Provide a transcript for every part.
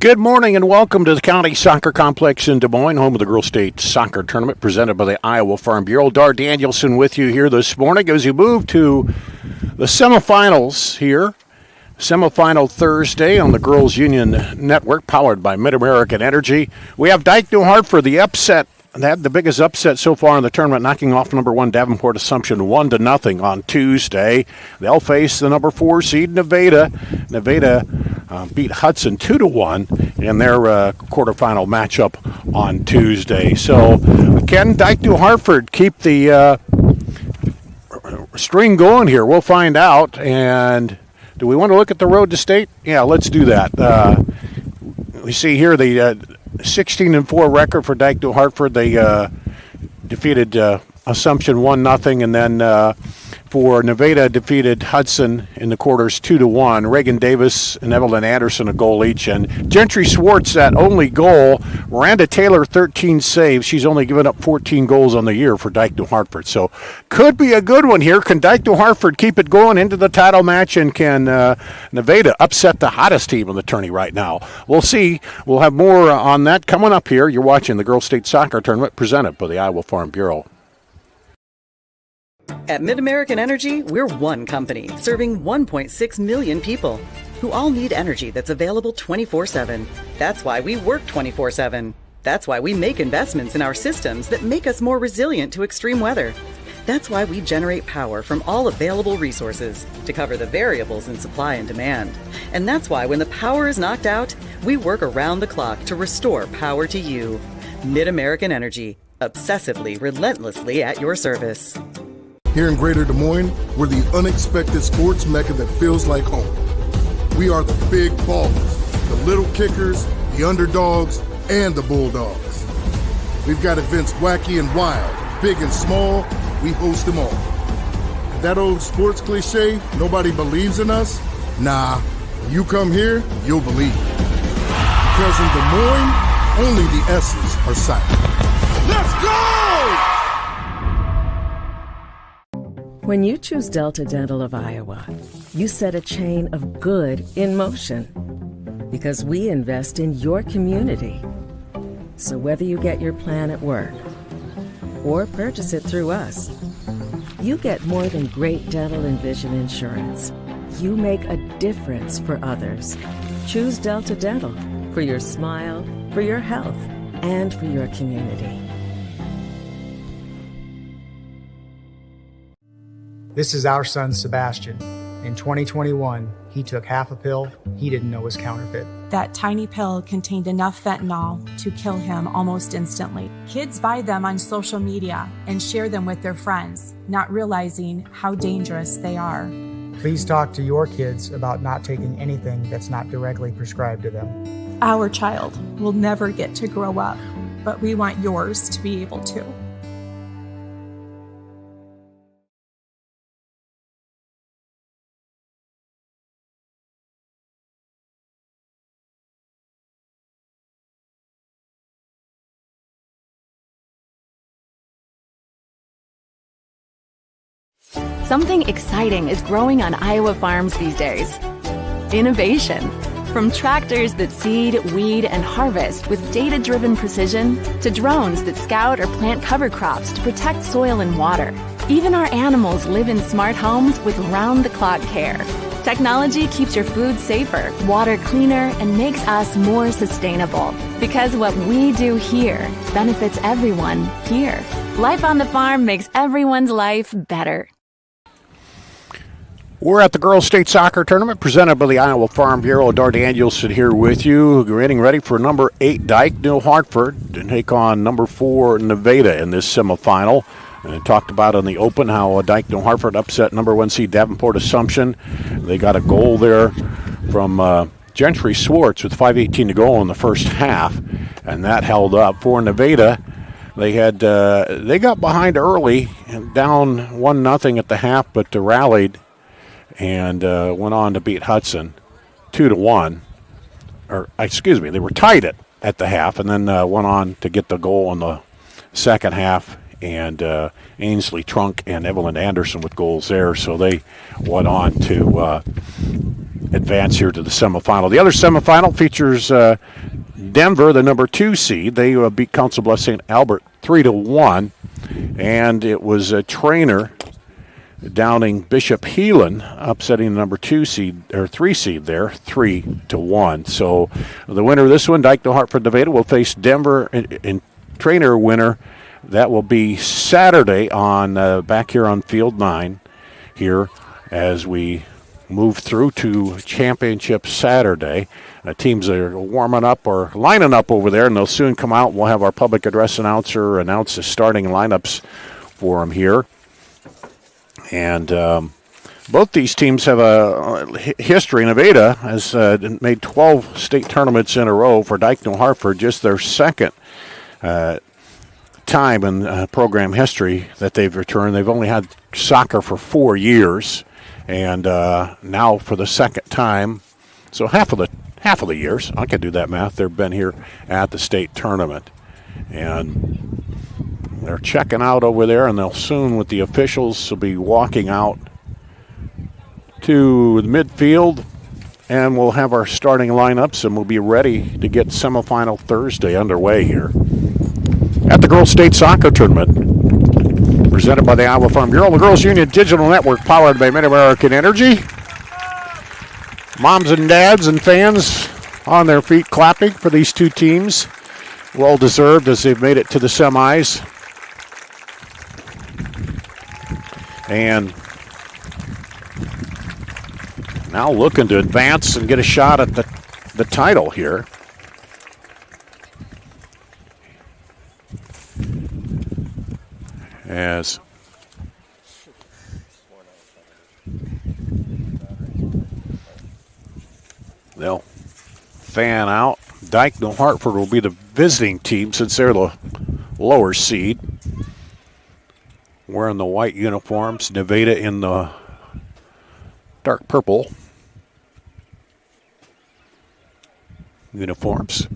Good morning and welcome to the County Soccer Complex in Des Moines, home of the Girls State Soccer Tournament presented by the Iowa Farm Bureau. Dar Danielson with you here this morning as you move to the semifinals here. Semifinal Thursday on the Girls Union Network, powered by Mid-American Energy. We have Dike-New Hartford, the upset. They had the biggest upset so far in the tournament, knocking off number 1 Davenport Assumption 1-0 on Tuesday. They'll face the number 4 seed Nevada. Nevada beat Hudson 2-1 in their quarterfinal matchup on Tuesday. So can Dike-New Hartford keep the string going here? We'll find out. And do we want to look at the road to state? Yeah, let's do that. We see here the 16-4 record for Dike-New Hartford. They defeated Assumption 1-0, and then for Nevada defeated Hudson in the quarters 2-1. Reagan Davis and Evelyn Anderson a goal each, and Gentry Swartz that only goal. Miranda Taylor 13 saves. She's only given up 14 goals on the year for Dike-New Hartford. So could be a good one here. Can Dike-New Hartford keep it going into the title match, and can Nevada upset the hottest team in the tourney right now? We'll see. We'll have more on that coming up here. You're watching the Girls State Soccer Tournament presented by the Iowa Farm Bureau. At Mid-American Energy, we're one company serving 1.6 million people who all need energy that's available 24/7. That's why we work 24/7. That's why we make investments in our systems that make us more resilient to extreme weather. That's why we generate power from all available resources to cover the variables in supply and demand. And that's why when the power is knocked out, we work around the clock to restore power to you. Mid-American Energy, obsessively, relentlessly at your service. Here in Greater Des Moines, we're the unexpected sports mecca that feels like home. We are the big ballers, the little kickers, the underdogs, and the bulldogs. We've got events wacky and wild, big and small, we host them all. That old sports cliche, nobody believes in us? Nah, when you come here, you'll believe. Because in Des Moines, only the S's are silent. Let's go! When you choose Delta Dental of Iowa, you set a chain of good in motion because we invest in your community. So whether you get your plan at work or purchase it through us, you get more than great dental and vision insurance. You make a difference for others. Choose Delta Dental for your smile, for your health, and for your community. This is our son, Sebastian. In 2021, he took half a pill he didn't know was counterfeit. That tiny pill contained enough fentanyl to kill him almost instantly. Kids buy them on social media and share them with their friends, not realizing how dangerous they are. Please talk to your kids about not taking anything that's not directly prescribed to them. Our child will never get to grow up, but we want yours to be able to. Something exciting is growing on Iowa farms these days. Innovation. From tractors that seed, weed, and harvest with data-driven precision to drones that scout or plant cover crops to protect soil and water. Even our animals live in smart homes with round-the-clock care. Technology keeps your food safer, water cleaner, and makes us more sustainable. Because what we do here benefits everyone here. Life on the farm makes everyone's life better. We're at the Girls State Soccer Tournament presented by the Iowa Farm Bureau. Dar Danielson here with you, getting ready for number 8 Dike-New Hartford to take on number 4 Nevada in this semifinal. And I talked about in the open how Dike-New Hartford upset number 1 seed Davenport Assumption. They got a goal there from Gentry Swartz with 5:18 to go in the first half, and that held up. For Nevada, they got behind early and down 1-0 at the half, but rallied and went on to beat Hudson 2-1. Or excuse me, they were tied at the half, and then went on to get the goal in the second half. And Ainsley Trunk and Evelyn Anderson with goals there, so they went on to advance here to the semifinal. The other semifinal features Denver, the number 2 seed. They beat Council Bluffs St. Albert 3-1, and it was a Trainer downing Bishop Heelan, upsetting the number 2 seed or 3 seed there, 3-1. So the winner of this one, Dike-New Hartford Nevada, will face Denver in Trainer winner. That will be Saturday on back here on Field 9 here as we move through to Championship Saturday. Teams are warming up or lining up over there, and they'll soon come out. We'll have our public address announcer announce the starting lineups for them here. And both these teams have a history. Nevada has made 12 state tournaments in a row. For Dike-New Hartford, just their second time in program history that they've returned. They've only had soccer for 4 years, and now for the second time, so half of the years, I can do that math, they've been here at the state tournament. And they're checking out over there, and they'll soon, with the officials, will be walking out to the midfield, and we'll have our starting lineups, and we'll be ready to get semifinal Thursday underway here at the Girls State Soccer Tournament, presented by the Iowa Farm Bureau, the Girls Union Digital Network, powered by Mid-American Energy. Moms and dads and fans on their feet clapping for these two teams. Well deserved as they've made it to the semis. And now looking to advance and get a shot at the title here. As they'll fan out. Dike-New Hartford will be the visiting team since they're the lower seed. Wearing the white uniforms. Nevada in the dark purple uniforms.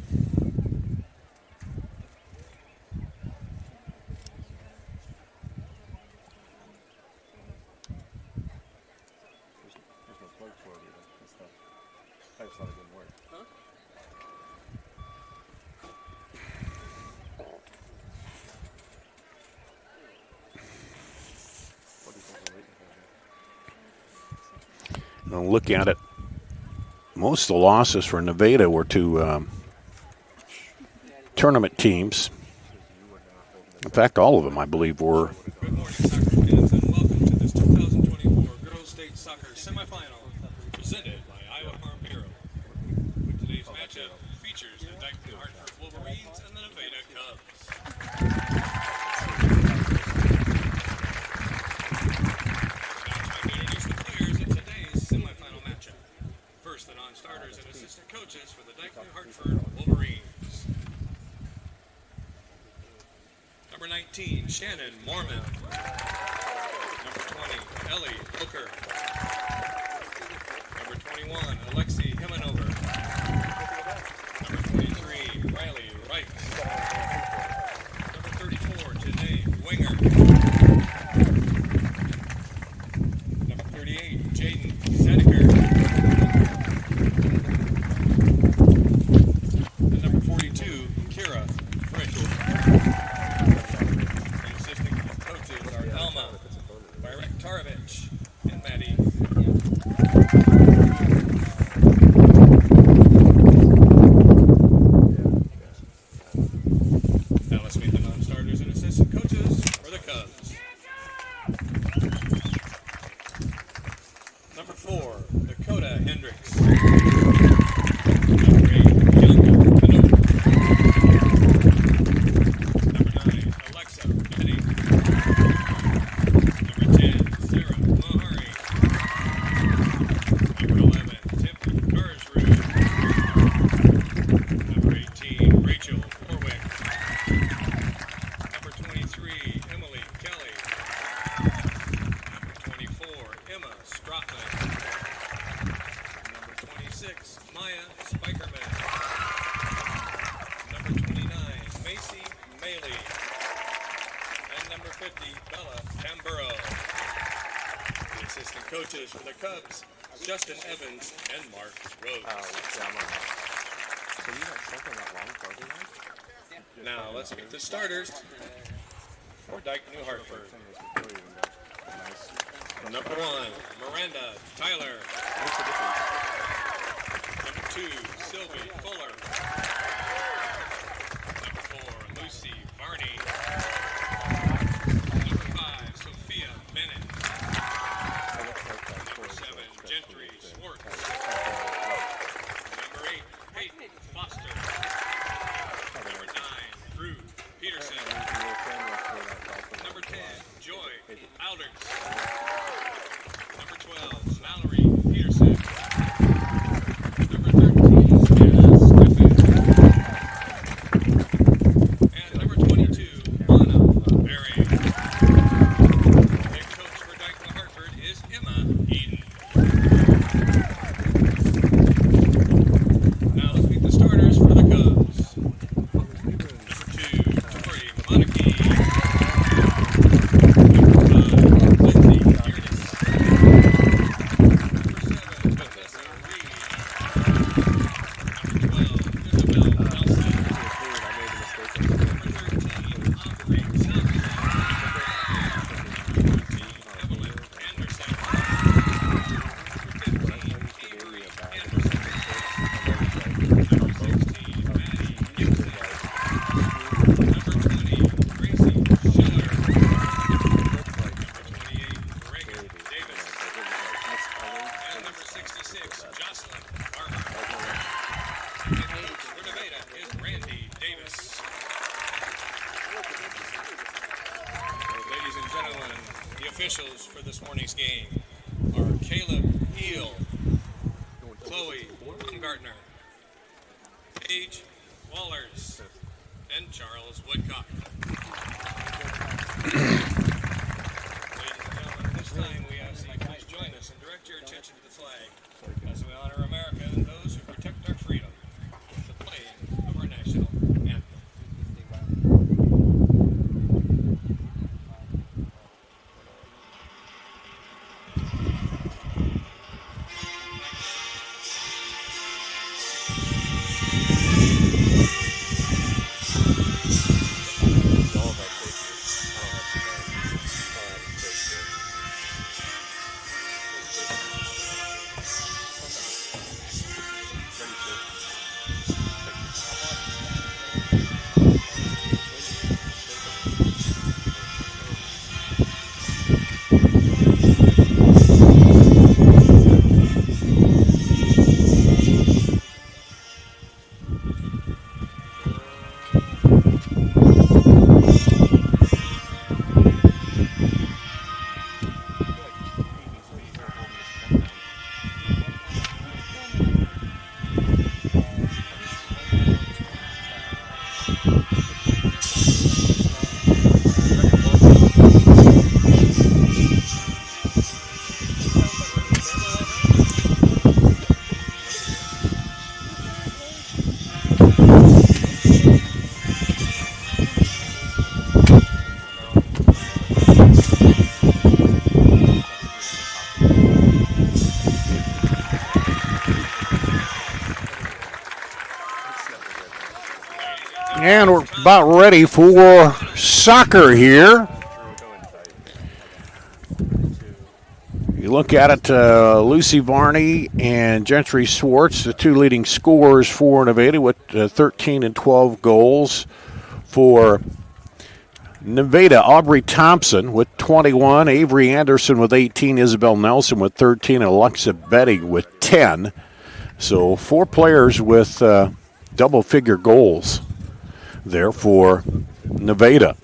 Look at it. Most of the losses for Nevada were to tournament teams. In fact, all of them, I believe, were. Good morning, soccer fans, and welcome to this 2024 Girls State Soccer Semifinal, presented by Iowa Farm Bureau. Today's matchup features the Dike-New Hartford Wolverines and the Nevada Cubs. The non-starters and assistant coaches for the Dike-New Hartford Wolverines. Number 19, Shannon Mormon. Number 20, Ellie Booker. Number 21, Alexi Himanover. Number 23, Riley Wright. Number 34, Janae Winger. Number 38, Jaden Zediker. Coaches for the Cubs, Justin Evans, and Mark Rhodes. Now let's meet the starters for Dike-New Hartford. Number 1, Miranda Tyler. Number 2, Sylvie Fuller. Number 4, Lucy Varney. Number 5, Sophia Bennett. Number 7, Gentry Swartz. Number 8, Peyton Foster. Number 9, Drew Peterson. Number 10, Joy Alders. Number 12, Mallory Peterson. Number 13, Anna Steffen. And number 22, Anna Berry. Head coach for Dike-New Hartford is Emma Eden. Now let's meet the starters for the Cubs. Number 2, Tori Monarchy. Number 5, Lindsay Uris. Number 7, Vanessa Reed. Number 12, Isabel Nelson. Number 13, Aubrey Salvador. Number 14, Evelyn Anderson. Number 15, Avery Anderson. Number 16, Maddie Gibson. Number 20, Gracie Schiller. Number 28, Reagan Davis. And number 66, Jocelyn Farmer. Head coach for Nevada is Randy Davis. Ladies and gentlemen, the officials for this morning's game are Caleb Eel, Chloe Baumgartner, Paige Wallers, and Charles Woodcock. Ladies and gentlemen, this time we ask that you please join us and direct your attention to the flag as we honor America and those who protect our freedom with the playing of our national anthem. And we're about ready for soccer here. You look at it, Lucy Varney and Gentry Swartz, the two leading scorers for Nevada with 13 and 12 goals. For Nevada, Aubrey Thompson with 21, Avery Anderson with 18, Isabel Nelson with 13, and Alexa Betty with 10. So 4 players with double-figure goals there for Nevada.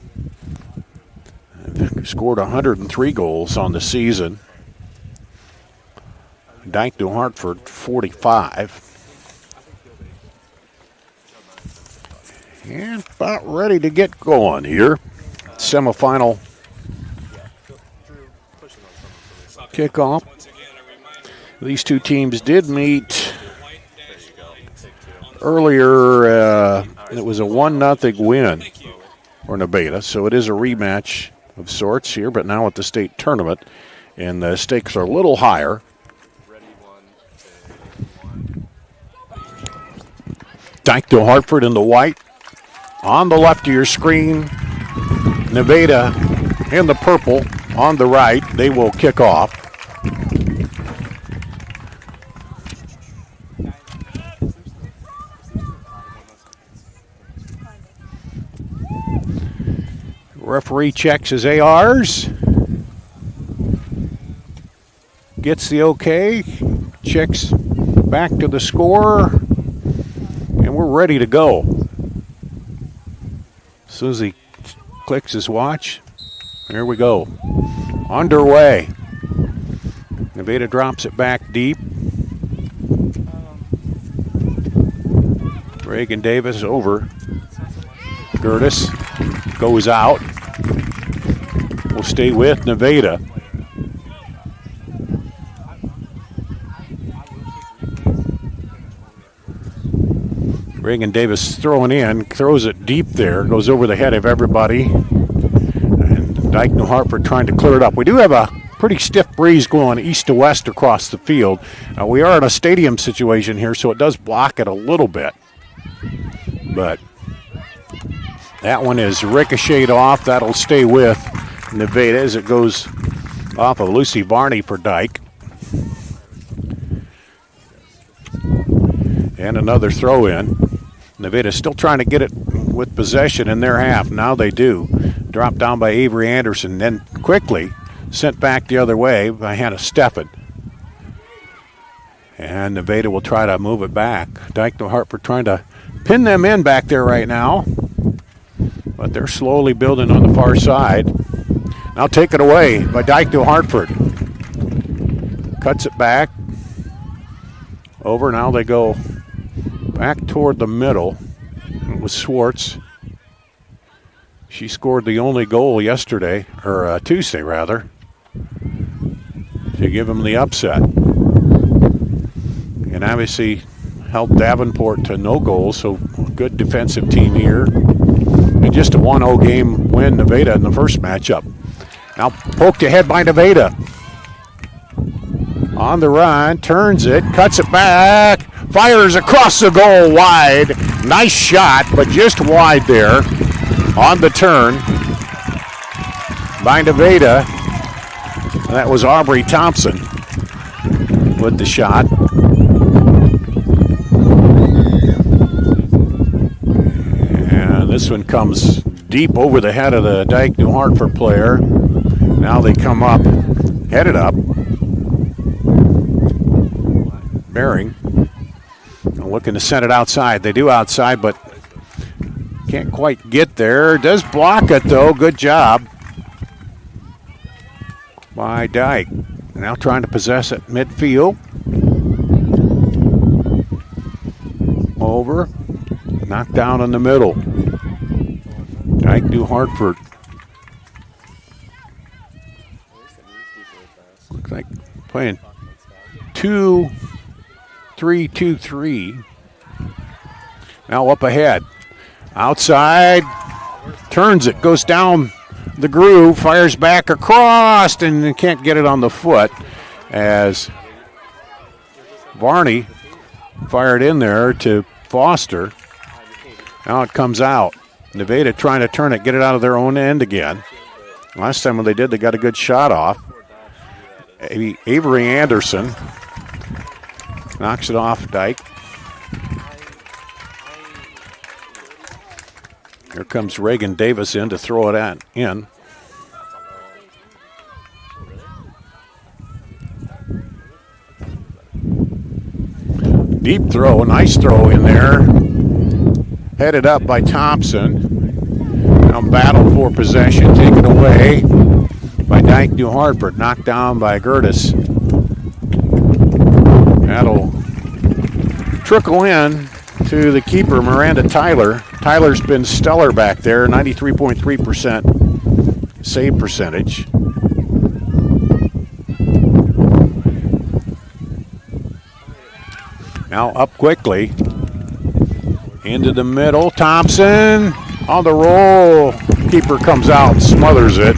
They've scored 103 goals on the season. Dike-New Hartford, 45. And about ready to get going here. Semifinal kickoff. These two teams did meet earlier, and it was a 1-0 win for Nevada. So it is a rematch of sorts here, but now at the state tournament, and the stakes are a little higher. Dike-New Hartford in the white. On the left of your screen, Nevada in the purple on the right. They will kick off. Referee checks his ARs. Gets the okay. Checks back to the score. And we're ready to go. As soon as he clicks his watch, here we go. Underway. Nevada drops it back deep. Reagan Davis over. Gertis goes out. We'll stay with Nevada. Reagan Davis throwing in, throws it deep there, goes over the head of everybody. And Dike-New Hartford trying to clear it up. We do have a pretty stiff breeze going east to west across the field. We are in a stadium situation here, so it does block it a little bit. But that one is ricocheted off. That'll stay with Nevada as it goes off of Lucy Varney for Dike. And another throw in. Nevada still trying to get it with possession in their half. Now they do. Dropped down by Avery Anderson, then quickly sent back the other way by Hannah Steffen. And Nevada will try to move it back. Dike-New Hartford trying to pin them in back there right now. But they're slowly building on the far side. Now taken away by Dike-New Hartford. Cuts it back. Over, now they go back toward the middle. It was Swartz. She scored the only goal yesterday, or Tuesday rather, to give them the upset. And obviously held Davenport to no goals, so good defensive team here. And just a 1-0 game win, Nevada, in the first matchup. Now poked ahead by Nevada. On the run, turns it, cuts it back, fires across the goal wide. Nice shot, but just wide there on the turn by Nevada. That was Aubrey Thompson with the shot. And this one comes deep over the head of the Dike-New Hartford player. Now they come up, headed up. Bearing. Looking to send it outside. They do outside, but can't quite get there. Does block it, though. Good job by Dike. Now trying to possess it midfield. Over. Knocked down in the middle. Dike-New Hartford. Looks like playing 2-3-2-3. Now up ahead. Outside. Turns it. Goes down the groove. Fires back across and can't get it on the foot as Varney fired in there to Foster. Now it comes out. Nevada trying to turn it, get it out of their own end again. Last time when they did, they got a good shot off. Avery Anderson knocks it off Dike. Here comes Reagan Davis in to throw it in. Deep throw, nice throw in there. Headed up by Thompson. Now battle for possession, taken away by Dike-New Hartford. Knocked down by Gertis. That'll trickle in to the keeper, Miranda Tyler. Tyler's been stellar back there, 93.3% save percentage. Now up quickly. Into the middle. Thompson on the roll. Keeper comes out and smothers it.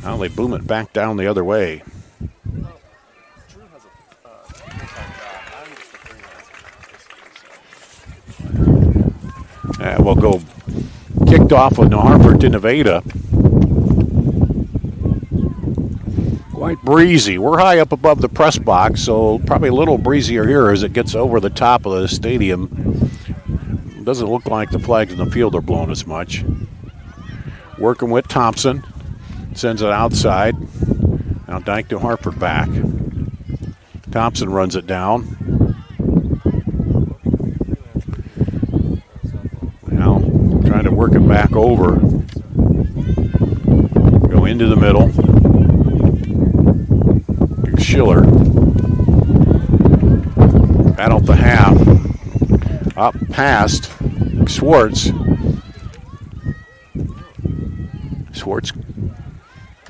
Now Now they boom it back down the other way. And we'll go kicked off with New Hartford to Nevada. Quite breezy. We're high up above the press box, so probably a little breezier here as it gets over the top of the stadium. Doesn't look like the flags in the field are blowing as much. Working with Thompson. Sends it outside. Now Dike-New Hartford back. Thompson runs it down. Now trying to work it back over. Go into the middle. Schiller. Battle the half. Up past Schwartz. Schwartz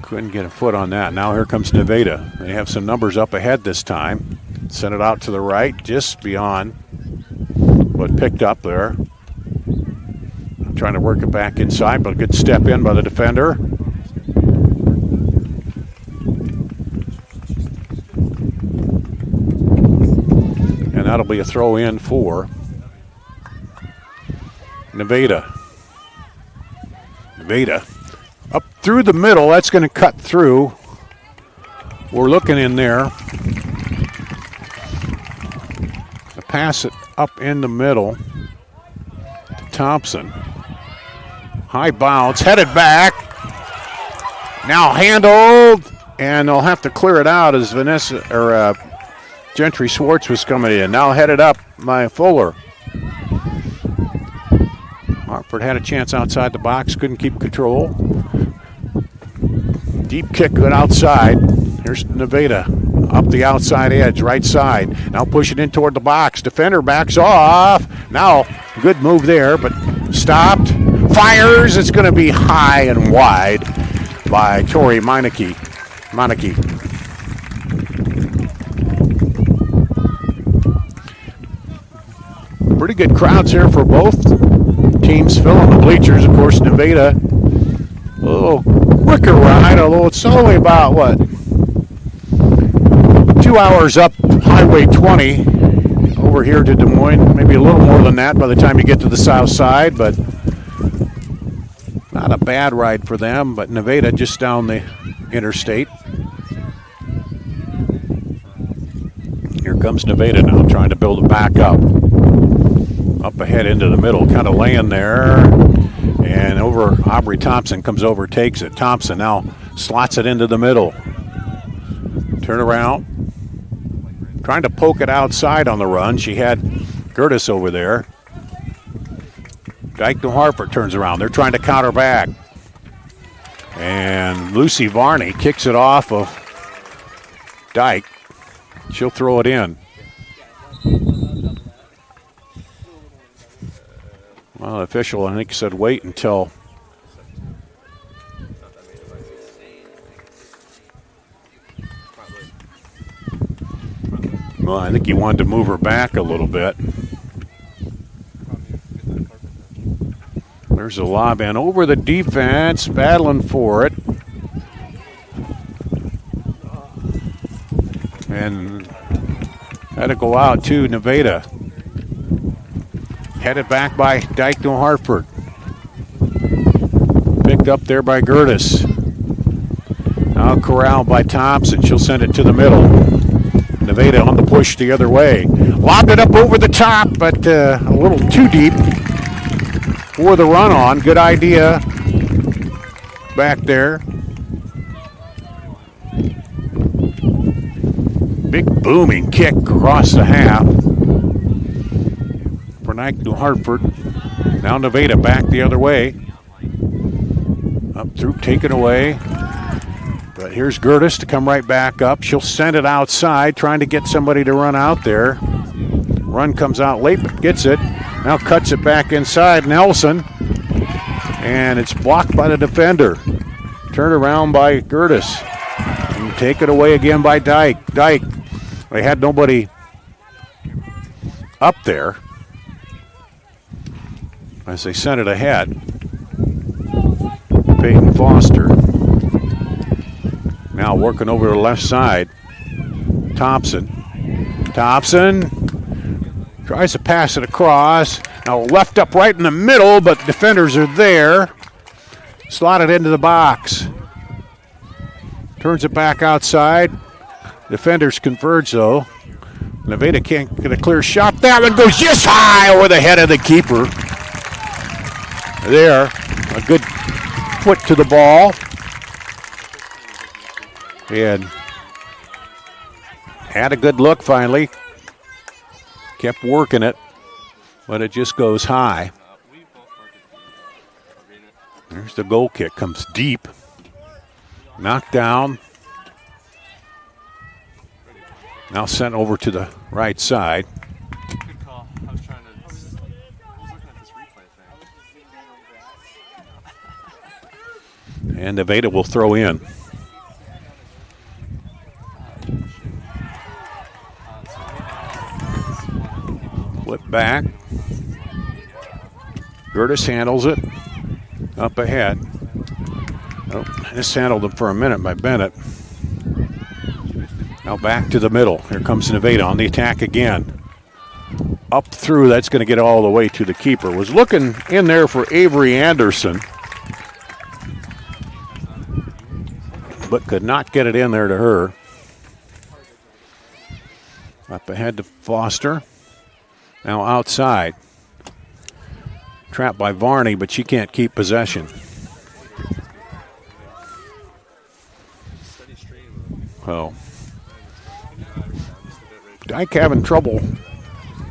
couldn't get a foot on that. Now here comes Nevada. They have some numbers up ahead this time. Sent it out to the right, just beyond what picked up there. Trying to work it back inside, but a good step in by the defender. And that'll be a throw in for Nevada. Nevada up through the middle. That's going to cut through. We're looking in there. To pass it up in the middle to Thompson. High bounce, headed back. Now handled, and they'll have to clear it out as Gentry Schwartz was coming in. Now headed up by Fuller. Hartford had a chance outside the box, couldn't keep control. Deep kick good outside. Here's Nevada up the outside edge, right side. Now pushing in toward the box. Defender backs off. Now good move there, but stopped. Fires. It's going to be high and wide by Tori Meineke. Pretty good crowds here for both teams filling the bleachers. Of course, Nevada, a little quicker ride, although it's only about, 2 hours up Highway 20 over here to Des Moines. Maybe a little more than that by the time you get to the south side, but not a bad ride for them. But Nevada just down the interstate. Here comes Nevada now, trying to build it back up. Up ahead into the middle, kind of laying there. And over, Aubrey Thompson comes over, takes it. Thompson now slots it into the middle. Turn around. Trying to poke it outside on the run. She had Gertis over there. Dike-New Hartford turns around. They're trying to counter back. And Lucy Varney kicks it off of Dike. She'll throw it in. Well, the official, I think, said wait until well, I think he wanted to move her back a little bit. There's a lob in over the defense, battling for it. And had to go out to Nevada. Headed back by Dike-New Hartford. Picked up there by Gertis. Now corralled by Thompson. She'll send it to the middle. Nevada on the push the other way. Lobbed it up over the top, but a little too deep for the run on. Good idea back there. Big booming kick across the half for Dike-New Hartford. Now Nevada back the other way. Up through, taken away. But here's Gertis to come right back up. She'll send it outside, trying to get somebody to run out there. Run comes out late, but gets it. Now cuts it back inside. Nelson. And it's blocked by the defender. Turned around by Gertis. And take it away again by Dike. Dike. They had nobody up there as they sent it ahead. Peyton Foster. Now working over to the left side. Thompson tries to pass it across. Now left up right in the middle, but defenders are there. Slotted into the box. Turns it back outside. Defenders converge though. Nevada can't get a clear shot. That one goes just high over the head of the keeper. There, a good foot to the ball. And had a good look finally. Kept working it, but it just goes high. There's the goal kick, comes deep. Knocked down. Now sent over to the right side. Good call. I was looking at this replay thing. And Nevada will throw in. Flip back. Gertis handles it. Up ahead. Oh, mishandled him for a minute by Bennett. Now back to the middle. Here comes Nevada on the attack again. Up through, that's going to get all the way to the keeper. Was looking in there for Avery Anderson, but could not get it in there to her. Up ahead to Foster. Now outside. Trapped by Varney, but she can't keep possession. Oh. Dike having trouble.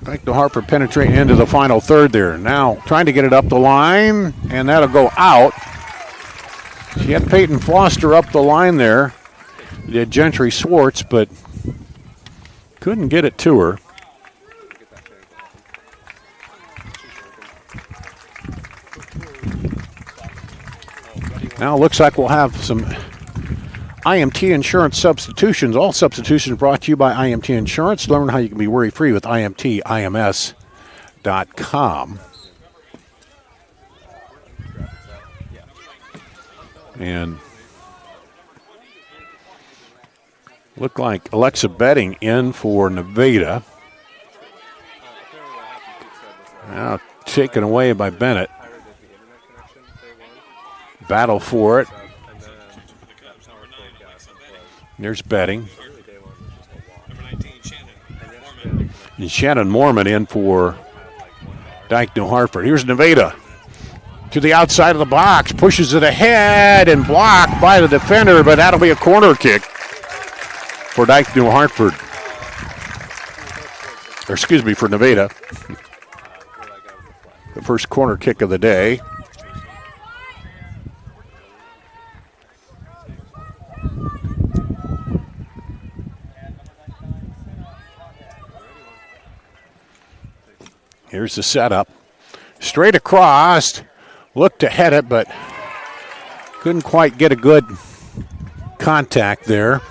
Dike-New Hartford penetrating into the final third there. Now trying to get it up the line, and that'll go out. She had Peyton Foster up the line there. Did Gentry Swartz, but couldn't get it to her. Now it looks like we'll have some IMT Insurance substitutions. All substitutions brought to you by IMT Insurance. Learn how you can be worry-free with IMTIMS.com. And look like Alexa Betting in for Nevada. Now taken away by Bennett. Battle for it. There's Betting. And Shannon Mormon in for Dike-New Hartford. Here's Nevada to the outside of the box, pushes it ahead and blocked by the defender, but that'll be a corner kick for Dike-New Hartford. Or excuse me, for Nevada. The first corner kick of the day. Here's the setup. Straight across. Looked to head it, but couldn't quite get a good contact there.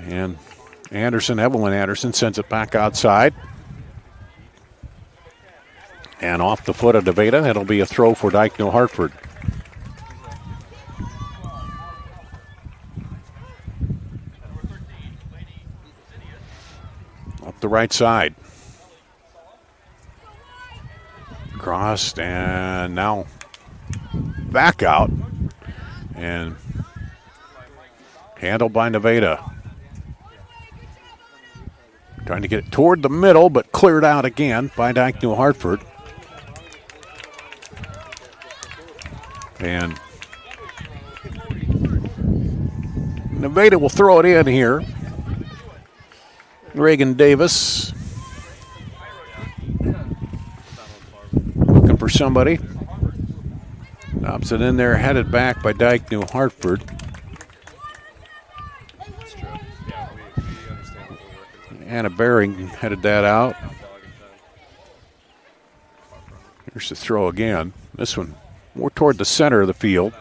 And Evelyn Anderson, sends it back outside. And off the foot of Nevada, that'll be a throw for Dike-New Hartford. Up the right side. Crossed and now back out. And handled by Nevada. Trying to get it toward the middle, but cleared out again by Dike-New Hartford. And Nevada will throw it in here. Reagan Davis looking for somebody. Drops it in there, headed back by Dike-New Hartford. Anna Bering headed that out. Here's the throw again. This one more toward the center of the field.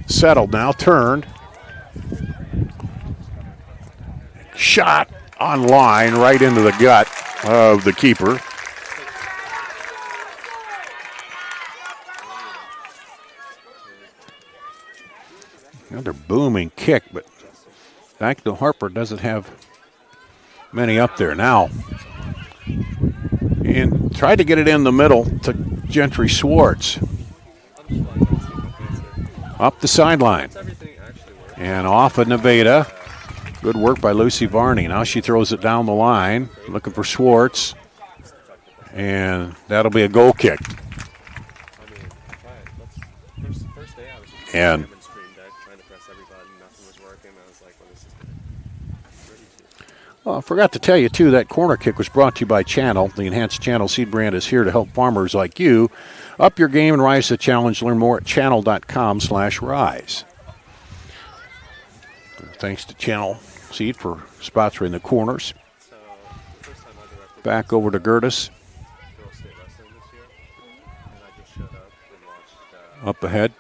Settled now, turned. Shot on line right into the gut of the keeper. Another booming kick, but Dike-New Hartford doesn't have many up there now. And tried to get it in the middle to Gentry Swartz. Up the sideline. And off of Nevada. Good work by Lucy Varney. Now she throws it down the line, looking for Swartz. And that'll be a goal kick. And well, I forgot to tell you, too, that corner kick was brought to you by Channel. The enhanced Channel seed brand is here to help farmers like you up your game and rise to the challenge. Learn more at channel.com/rise. Thanks to Channel Seed for sponsoring the corners. Back over to Gertis. Up ahead.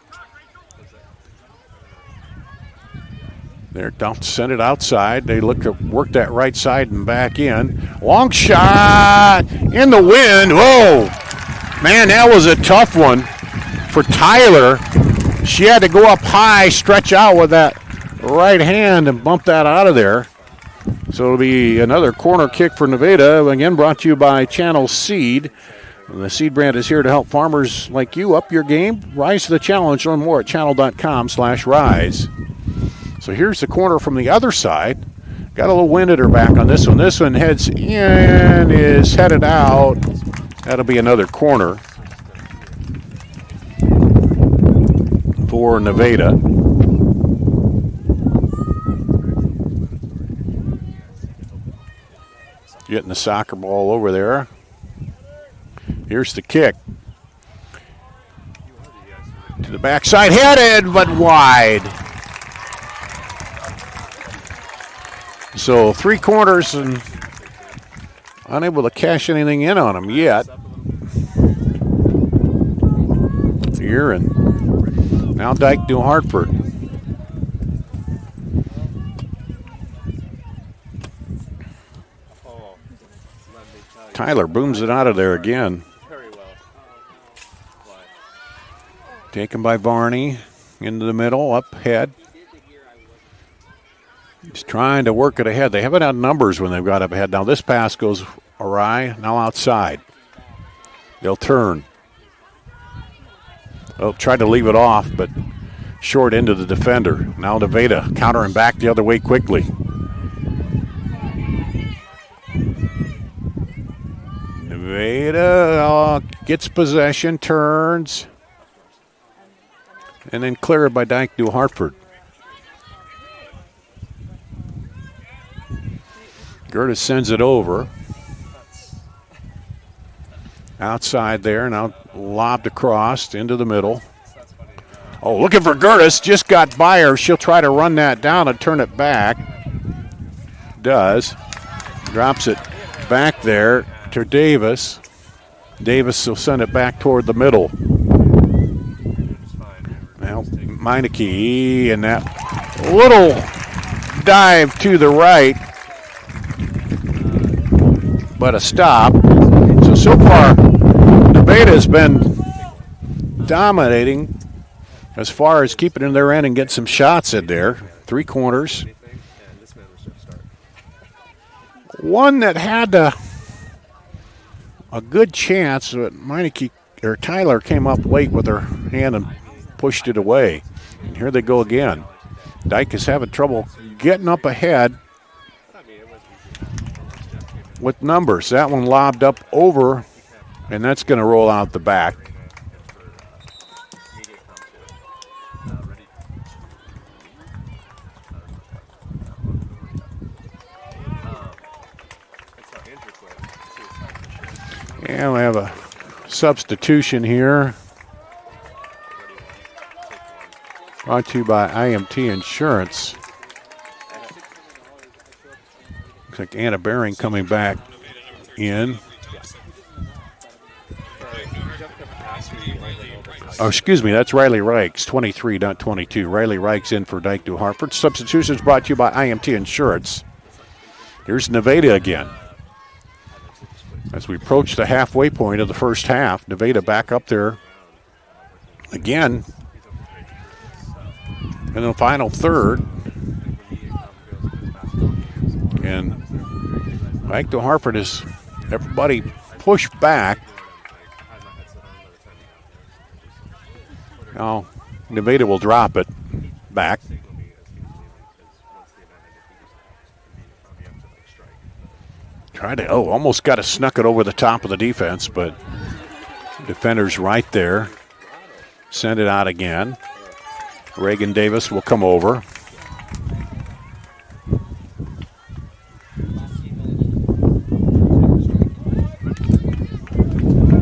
They're down, send it outside. They look to work that right side and back in. Long shot in the wind. Whoa, man, that was a tough one for Tyler. She had to go up high, stretch out with that right hand and bump that out of there. So it'll be another corner kick for Nevada. Again, brought to you by Channel Seed. The seed brand is here to help farmers like you up your game. Rise to the challenge. Learn more at channel.com/rise. So here's the corner from the other side. Got a little wind at her back on this one. This one heads in, is headed out. That'll be another corner for Nevada. Getting the soccer ball over there. Here's the kick. To the backside, headed, but wide. So 3 corners and unable to cash anything in on them yet. Here and now Dike-New Hartford. Tyler booms it out of there again. Taken by Varney into the middle, up ahead. He's trying to work it ahead. They haven't had numbers when they've got up ahead. Now this pass goes awry. Now outside. They'll turn. They'll try to leave it off, but short into the defender. Now Nevada countering back the other way quickly. Nevada gets possession, turns, and then cleared by Dike-New Hartford. Gertis sends it over. Outside there, now lobbed across into the middle. Oh, looking for Gertis, just got by her. She'll try to run that down and turn it back. Does. Drops it back there to Davis. Davis will send it back toward the middle. Now, Meineke, and that little dive to the right. But a stop. So far, Nevada has been dominating as far as keeping in their end and get some shots in there. 3 corners. One that had a good chance, but Meineke, or Tyler came up late with her hand and pushed it away. And here they go again. Dike is having trouble getting up ahead with numbers. That one lobbed up over, and that's going to roll out the back. And we have a substitution here. Brought to you by IMT Insurance. Looks like Anna Bering coming back in. Oh, excuse me, that's Riley Reichs, 23, not 22. Riley Reichs in for Dike-New Hartford. Substitutions brought to you by IMT Insurance. Here's Nevada again. As we approach the halfway point of the first half, Nevada back up there again. in the final third. And Dike-New Hartford is everybody pushed back. Now, Nevada will drop it back. Tried to, almost got to snuck it over the top of the defense, but defender's right there. Send it out again. Reagan Davis will come over.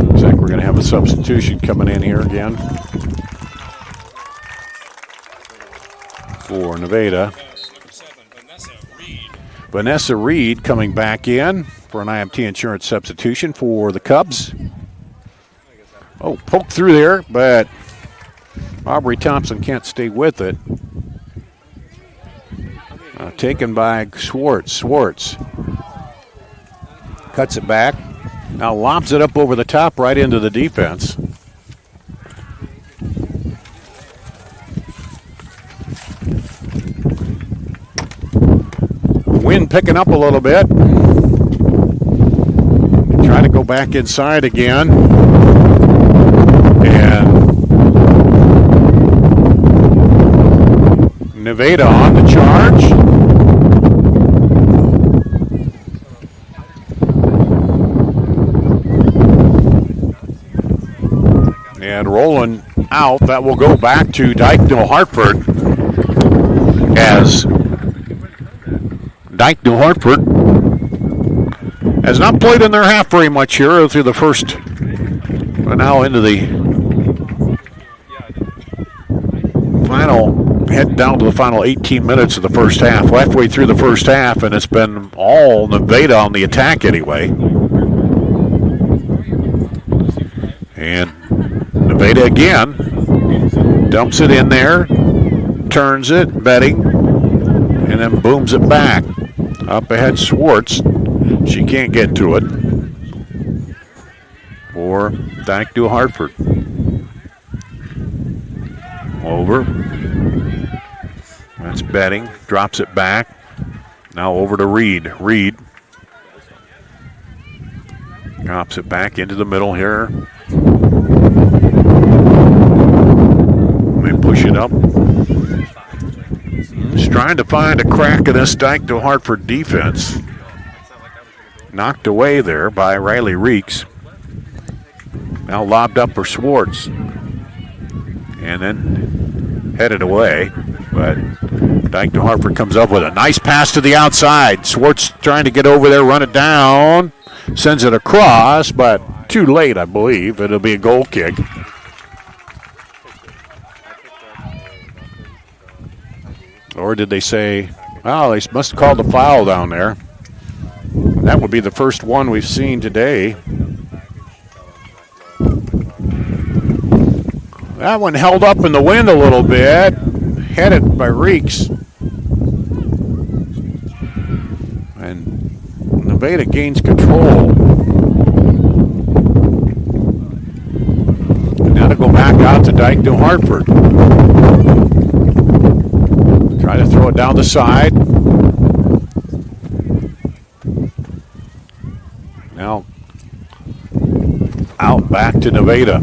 Looks like we're going to have a substitution coming in here again for Nevada. Vanessa Reed coming back in for an IMT insurance substitution for the Cubs. Poked through there, but Aubrey Thompson can't stay with it. Taken by Schwartz. Schwartz cuts it back. Now lobs it up over the top right into the defense. Wind picking up a little bit. Try to go back inside again. And Nevada on the charge. And rolling out, that will go back to Dike-New Hartford as Dike-New Hartford has not played in their half very much here through the first, but now into the final, head down to the final 18 minutes of the first half, halfway through the first half, and it's been all Nevada on the attack anyway. And Nevada again dumps it in there, turns it, betting, and then booms it back. Up ahead, Schwartz. She can't get to it for Dike-New Hartford. Over. That's betting. Drops it back. Now over to Reed. Reed drops it back into the middle here. They push it up. Just trying to find a crack in this Dike-New Hartford defense. Knocked away there by Riley Reeks. Now lobbed up for Schwartz. And then headed away. But Dike-New Hartford comes up with a nice pass to the outside. Schwartz trying to get over there, run it down. Sends it across, but too late, I believe. It'll be a goal kick. Or did they say, oh, they must have called a foul down there. That would be the first one we've seen today. That one held up in the wind a little bit, headed by Reeks. And Nevada gains control. And now to go back out to Dike-New Hartford. Try to throw it down the side. Now out back to Nevada.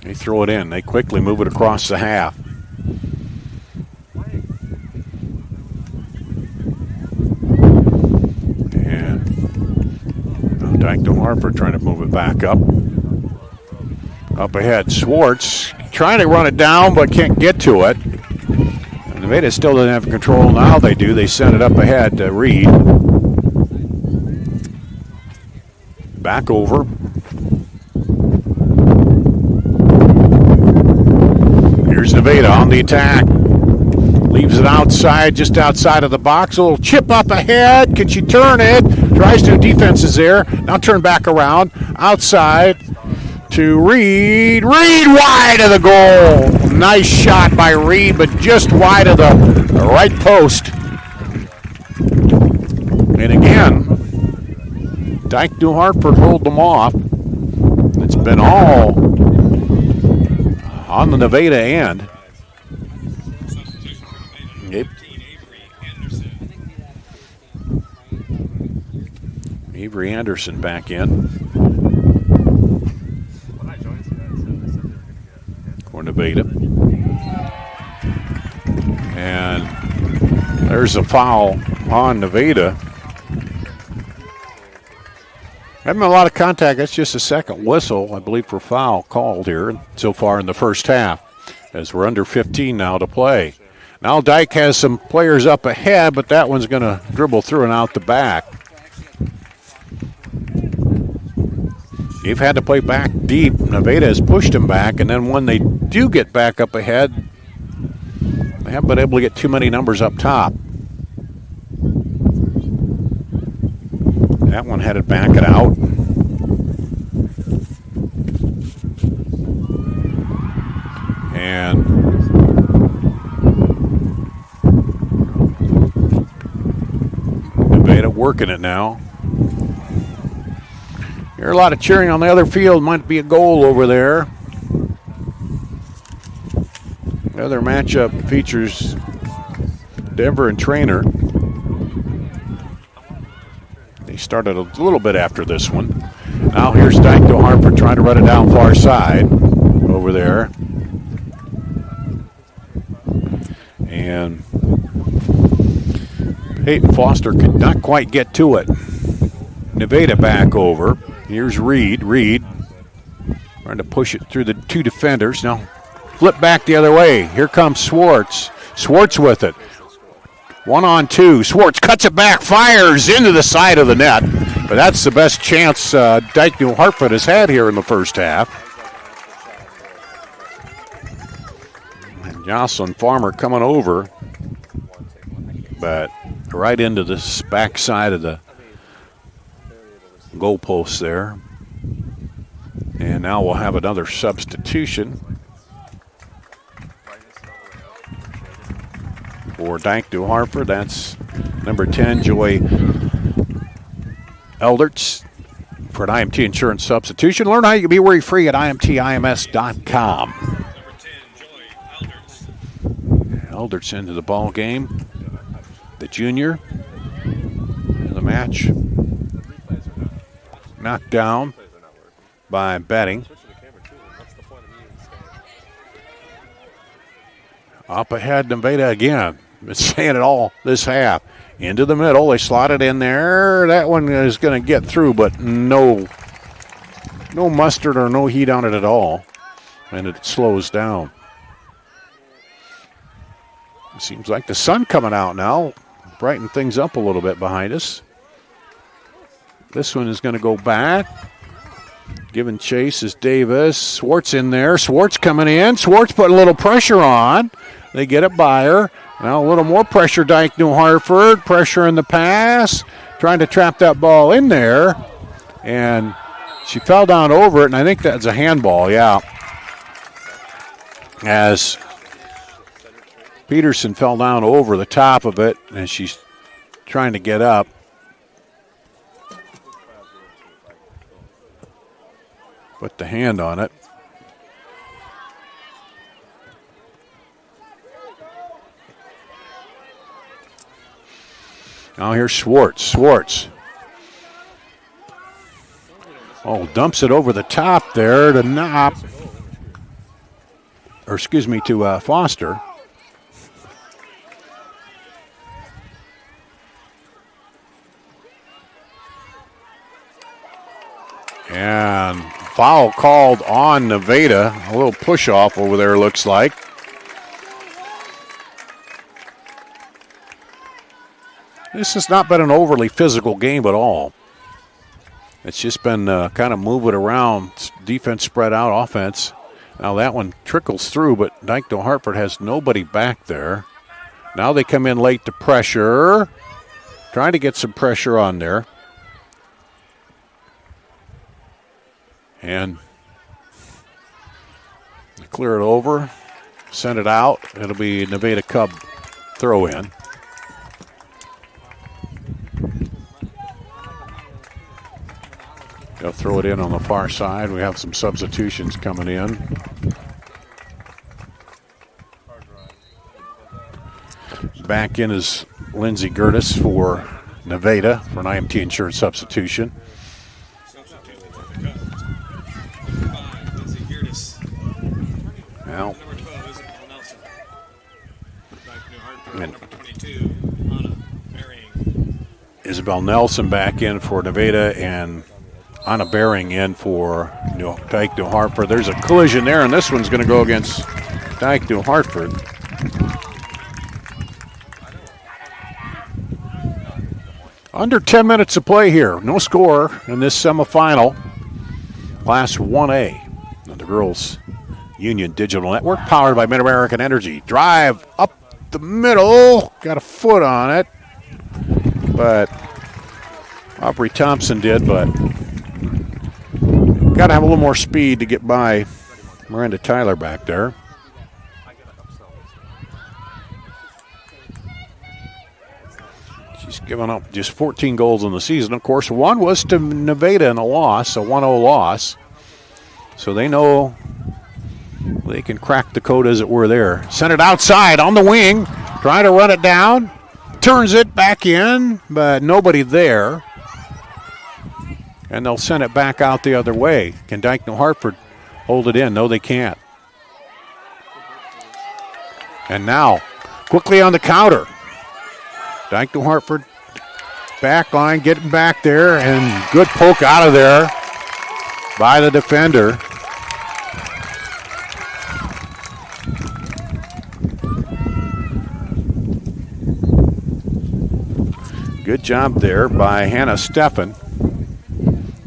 They throw it in. They quickly move it across the half. Dike-New Hartford trying to move it back up. Up ahead, Schwartz trying to run it down but can't get to it. And Nevada still doesn't have control. Now they do. They send it up ahead to Reed. Back over. Here's Nevada on the attack. Leaves it outside, just outside of the box. A little chip up ahead. Can she turn it? Tries to. Defense is there. Now turn back around. Outside to Reed. Reed wide of the goal. Nice shot by Reed, but just wide of the right post. And again, Dike-New Hartford hold them off. It's been all on the Nevada end. Yep. Avery Anderson back in for Nevada. And there's a foul on Nevada. Haven't been a lot of contact. That's just a second whistle, I believe, for foul called here so far in the first half, as we're under 15 now to play. Now Dike has some players up ahead, but that one's going to dribble through and out the back. They've had to play back deep. Nevada has pushed them back, and then when they do get back up ahead, they haven't been able to get too many numbers up top. That one headed back and out. And Nevada working it now. Hear a lot of cheering on the other field. Might be a goal over there. The other matchup features Denver and Trainer. They started a little bit after this one. Now here's Dike-New Hartford trying to run it down far side over there. And Peyton Foster could not quite get to it. Nevada back over. Here's Reed. Reed trying to push it through the two defenders. Now flip back the other way. Here comes Swartz. Swartz with it. 1-on-2. Swartz cuts it back, fires into the side of the net. But that's the best chance Dike-New Hartford has had here in the first half. And Jocelyn Farmer coming over, but right into this back side of the goalpost there. And now we'll have another substitution for Dike-New Hartford. That's number 10, Joy Elderts, for an IMT insurance substitution. Learn how you can be worry-free at imtims.com. Elderts into the ball game. The junior in the match. Knocked down by Betting. Up ahead, Nevada again. Been saying it all this half. Into the middle, they slot it in there. That one is going to get through, but no mustard or no heat on it at all. And it slows down. It seems like the sun coming out now. Brighten things up a little bit behind us. This one is going to go back. Giving chase is Davis. Swartz in there. Swartz coming in. Swartz putting a little pressure on. They get it by her. Now a little more pressure, Dike-New Hartford. Pressure in the pass. Trying to trap that ball in there. And she fell down over it, and I think that's a handball, yeah. As Peterson fell down over the top of it, and she's trying to get up. Put the hand on it. Now here's Swartz. Swartz. Oh, dumps it over the top there to Knopp. Or excuse me, to Foster. And foul called on Nevada. A little push off over there, looks like. This has not been an overly physical game at all. It's just been kind of moving around. Defense spread out, offense. Now that one trickles through, but Dike-New Hartford has nobody back there. Now they come in late to pressure. Trying to get some pressure on there. And clear it over. Send it out. It'll be Nevada Cub throw in. They'll throw it in on the far side. We have some substitutions coming in. Back in is Lindsey Gertis for Nevada for an IMT insurance substitution. Well, Isabel Nelson back in for Nevada and Anna Bering in for Dike-New Hartford. There's a collision there, and this one's going to go against Dike-New Hartford. Under 10 minutes to play here. No score in this semifinal. Class 1A of the Girls Union Digital Network, powered by Mid-American Energy. Drive up the middle. Got a foot on it. But Aubrey Thompson did, but got to have a little more speed to get by Miranda Tyler back there. She's given up just 14 goals in the season. Of course, one was to Nevada in a loss, a 1-0 loss. So they know they can crack the code, as it were, there. Sent it outside on the wing, trying to run it down. Turns it back in, but nobody there. And they'll send it back out the other way. Can Dike-New Hartford hold it in? No, they can't. And now, quickly on the counter. Dike-New Hartford back line, getting back there, and good poke out of there by the defender. Good job there by Hannah Steffen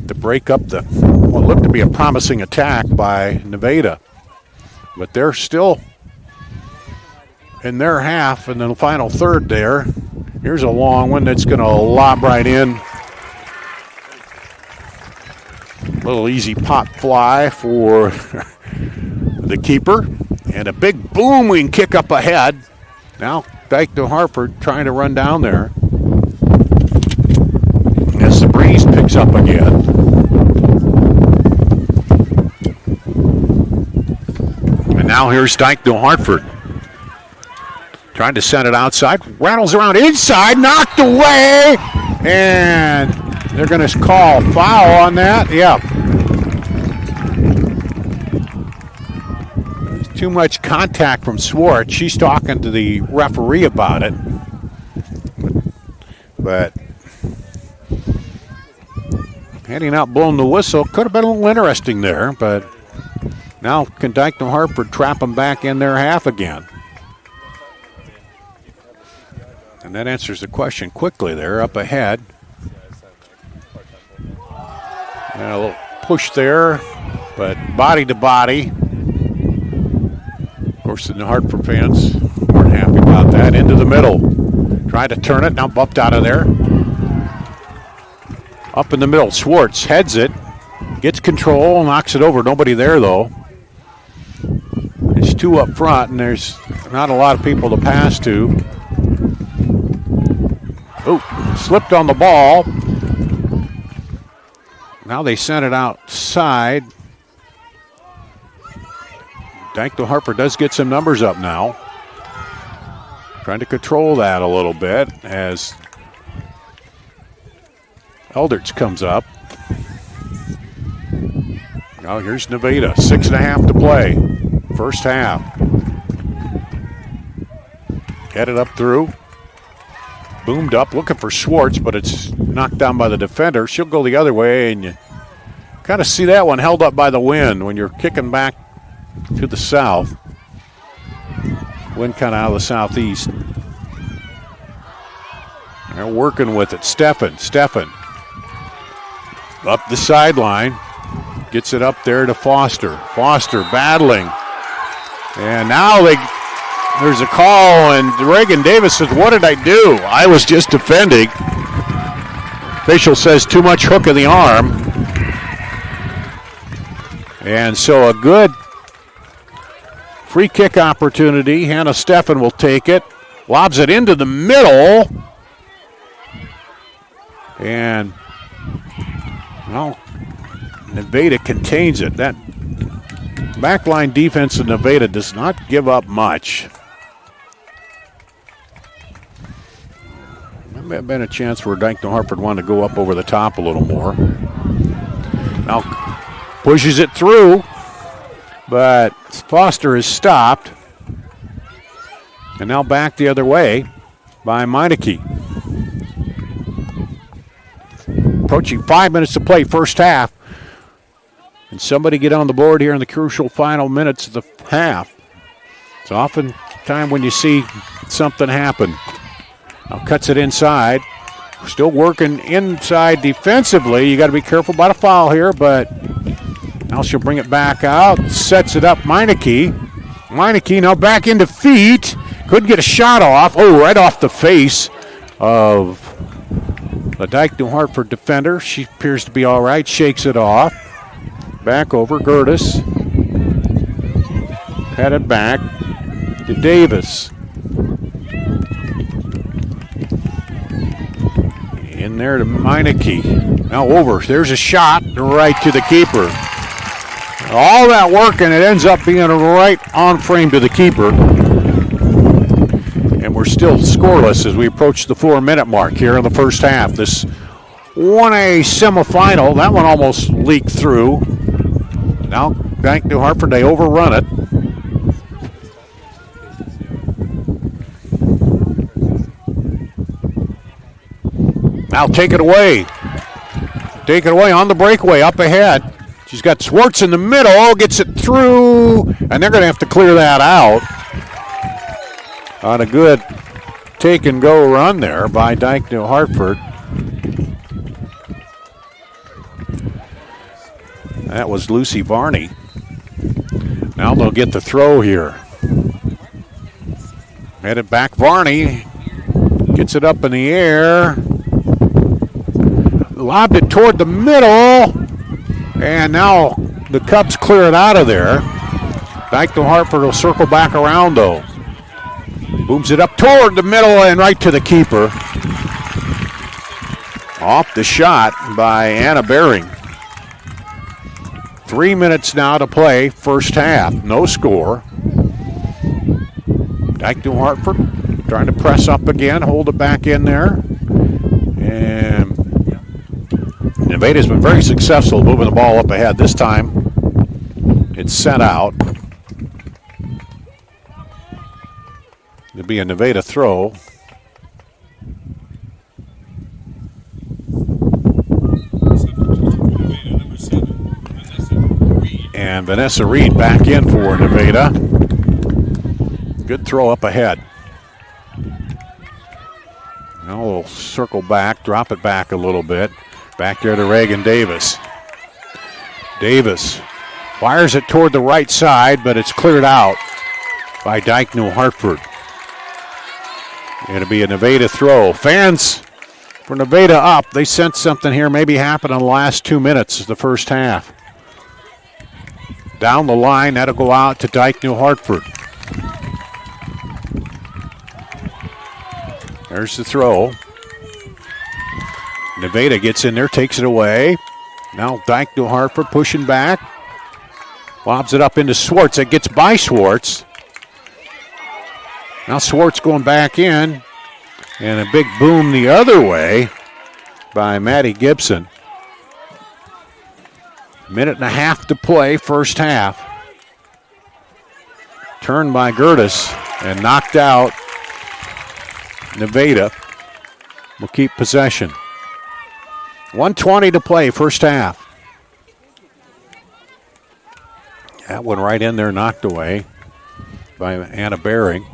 to break up the what looked to be a promising attack by Nevada. But they're still in their half, and then the final third there. Here's a long one that's going to lob right in. Little easy pop fly for the keeper. And a big booming kick up ahead. Now Dike-New Hartford trying to run down there. As the breeze picks up again. And now here's Dike-New Hartford. Trying to send it outside. Rattles around inside. Knocked away. And they're going to call foul on that. Yeah. There's too much contact from Swartz. She's talking to the referee about it. But heading out, blowing the whistle. Could have been a little interesting there, but now can Dike-New Hartford trap them back in their half again? And that answers the question quickly there, up ahead. And a little push there, but body to body. Of course, the New Hartford fans weren't happy about that. Into the middle. Tried to turn it, now bumped out of there. Up in the middle, Swartz heads it, gets control, knocks it over. Nobody there, though. There's two up front, and there's not a lot of people to pass to. Oh, slipped on the ball. Now they sent it outside. Dike-New Hartford does get some numbers up now. Trying to control that a little bit as Eldridge comes up. Now here's Nevada, 6.5 to play. First half. Headed up through. Boomed up, looking for Swartz, but it's knocked down by the defender. She'll go the other way, and you kind of see that one held up by the wind when you're kicking back to the south. Wind kind of out of the southeast. They're working with it. Steffen. Up the sideline. Gets it up there to Foster. Foster battling. And now there's a call, and Reagan Davis says, "What did I do? I was just defending." Official says too much hook in the arm. And so a good free kick opportunity. Hannah Steffen will take it. Lobs it into the middle. And, well, Nevada contains it. That backline defense of Nevada does not give up much. There may have been a chance where Dike-New Hartford wanted to go up over the top a little more. Now pushes it through, but Foster is stopped. And now back the other way by Meineke. Approaching 5 minutes to play, first half. And somebody get on the board here in the crucial final minutes of the half. It's often time when you see something happen. Now cuts it inside. Still working inside defensively. You got to be careful about a foul here, but now she'll bring it back out. Sets it up, Meineke. Meineke now back into feet. Couldn't get a shot off. Oh, right off the face of the Dike-New Hartford defender. She appears to be all right. Shakes it off. Back over. Gertis. Headed back to Davis. In there to Meineke. Now over. There's a shot right to the keeper. All that work, and it ends up being right on frame to the keeper. And we're still scoreless as we approach the 4-minute mark here in the first half. This 1A semifinal, that one almost leaked through. Now Dike-New Hartford, they overrun it. Now take it away. Take it away on the breakaway up ahead. She's got Swartz in the middle, gets it through, and they're going to have to clear that out. On a good take and go run there by Dike-New Hartford. That was Lucy Varney. Now they'll get the throw here. Headed back, Varney gets it up in the air. Lobbed it toward the middle. And now the Cubs clear it out of there. Dike-New Hartford will circle back around though. Booms it up toward the middle and right to the keeper. Off the shot by Anna Bering. 3 minutes now to play, first half. No score. Dike-New Hartford trying to press up again, hold it back in there. And Nevada's been very successful moving the ball up ahead. This time it's sent out. It'll be a Nevada throw. And Vanessa Reed back in for Nevada. Good throw up ahead. Now we'll circle back, drop it back a little bit. Back there to Reagan Davis. Davis fires it toward the right side, but it's cleared out by Dike-New Hartford. It'll be a Nevada throw. Fans for Nevada up. They sense something here maybe happen in the last 2 minutes of the first half. Down the line, that'll go out to Dike-New Hartford. There's the throw. Nevada gets in there, takes it away. Now Dike-New Hartford pushing back. Lobs it up into Swartz. It gets by Swartz. Now Swartz going back in. And a big boom the other way by Maddie Gibson. Minute and a half to play, first half. Turned by Gertis and knocked out. Nevada will keep possession. 1:20 to play, first half. That one right in there, knocked away by Anna Bering.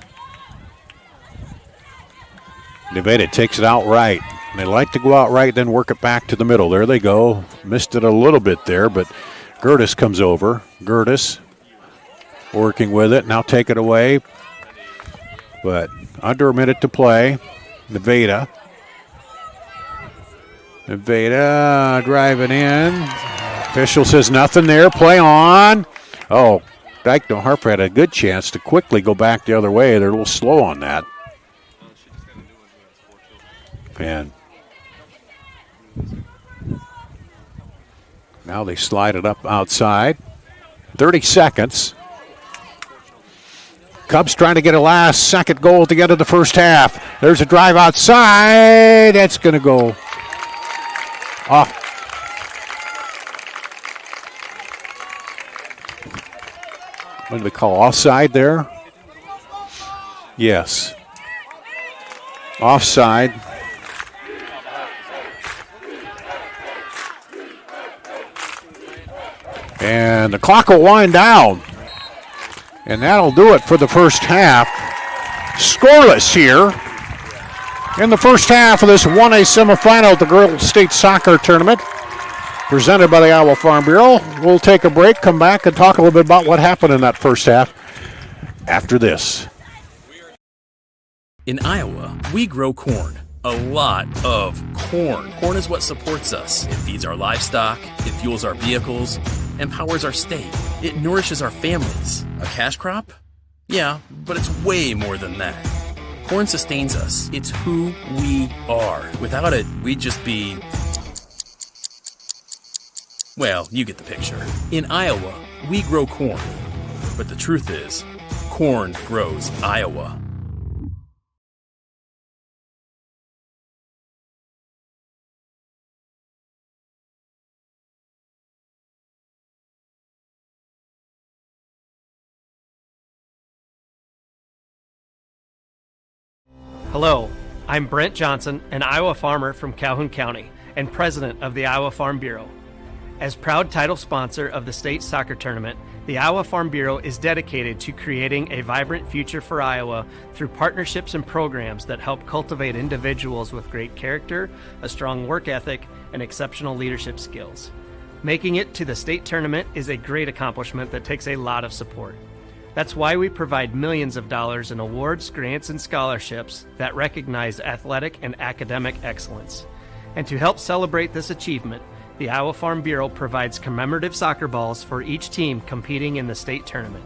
Nevada takes it out right. They like to go out right, then work it back to the middle. There they go. Missed it a little bit there, but Gertis comes over. Gertis working with it. Now take it away. But under a minute to play. Nevada driving in. Official says nothing there. Play on. Oh, Dike-New Hartford had a good chance to quickly go back the other way. They're a little slow on that. And Now they slide it up outside. 30 seconds. Cubs trying to get a last-second goal at the end of the first half. There's a drive outside. That's going to go off. What do they call offside there? Yes. Offside. And the clock will wind down. And that'll do it for the first half. Scoreless here in the first half of this 1A semifinal at the Girls State Soccer Tournament, presented by the Iowa Farm Bureau. We'll take a break, come back, and talk a little bit about what happened in that first half after this. In Iowa, we grow corn. A lot of corn. Corn is what supports us. It feeds our livestock, it fuels our vehicles, and powers our state. It nourishes our families. A cash crop? Yeah, but it's way more than that. Corn sustains us. It's who we are. Without it, we'd just be... well, you get the picture. In Iowa, we grow corn. But the truth is, corn grows Iowa. Hello, I'm Brent Johnson, an Iowa farmer from Calhoun County and president of the Iowa Farm Bureau. As proud title sponsor of the state soccer tournament, the Iowa Farm Bureau is dedicated to creating a vibrant future for Iowa through partnerships and programs that help cultivate individuals with great character, a strong work ethic, and exceptional leadership skills. Making it to the state tournament is a great accomplishment that takes a lot of support. That's why we provide millions of dollars in awards, grants, and scholarships that recognize athletic and academic excellence. And to help celebrate this achievement, the Iowa Farm Bureau provides commemorative soccer balls for each team competing in the state tournament.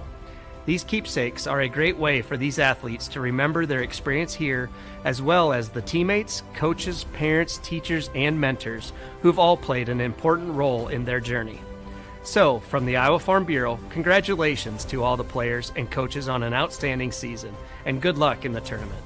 These keepsakes are a great way for these athletes to remember their experience here, as well as the teammates, coaches, parents, teachers, and mentors who've all played an important role in their journey. So, from the Iowa Farm Bureau, congratulations to all the players and coaches on an outstanding season, and good luck in the tournament.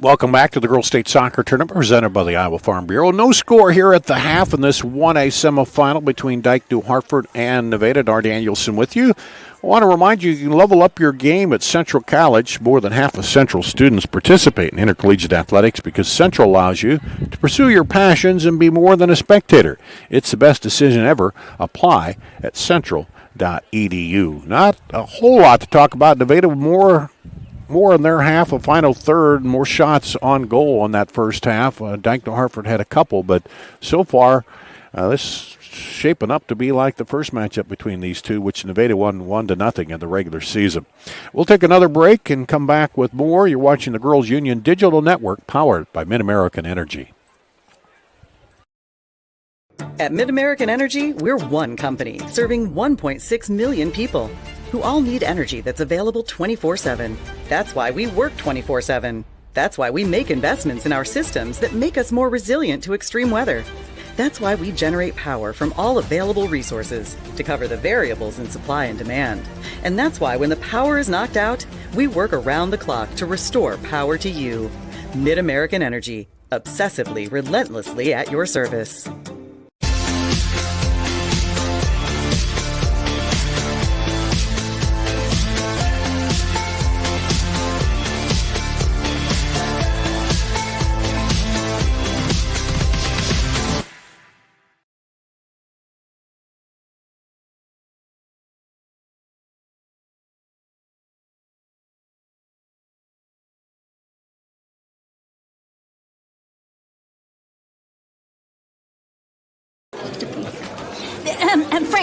Welcome back to the Girls State Soccer Tournament presented by the Iowa Farm Bureau. No score here at the half in this 1A semifinal between Dike-New, Hartford, and Nevada. Dar Danielson with you. I want to remind you, you can level up your game at Central College. More than half of Central students participate in intercollegiate athletics because Central allows you to pursue your passions and be more than a spectator. It's the best decision ever. Apply at central.edu. Not a whole lot to talk about. Nevada more in their half, a final third, more shots on goal in that first half. Dike-New Hartford had a couple, but so far this shaping up to be like the first matchup between these two, which Nevada won 1-0 in the regular season. We'll take another break and come back with more. You're watching the Girls Union Digital Network, powered by Mid-American Energy. At Mid-American Energy, we're one company serving 1.6 million people who all need energy that's available 24/7. That's why we work 24/7. That's why we make investments in our systems that make us more resilient to extreme weather. That's why we generate power from all available resources to cover the variables in supply and demand. And that's why when the power is knocked out, we work around the clock to restore power to you. Mid-American Energy, obsessively, relentlessly at your service.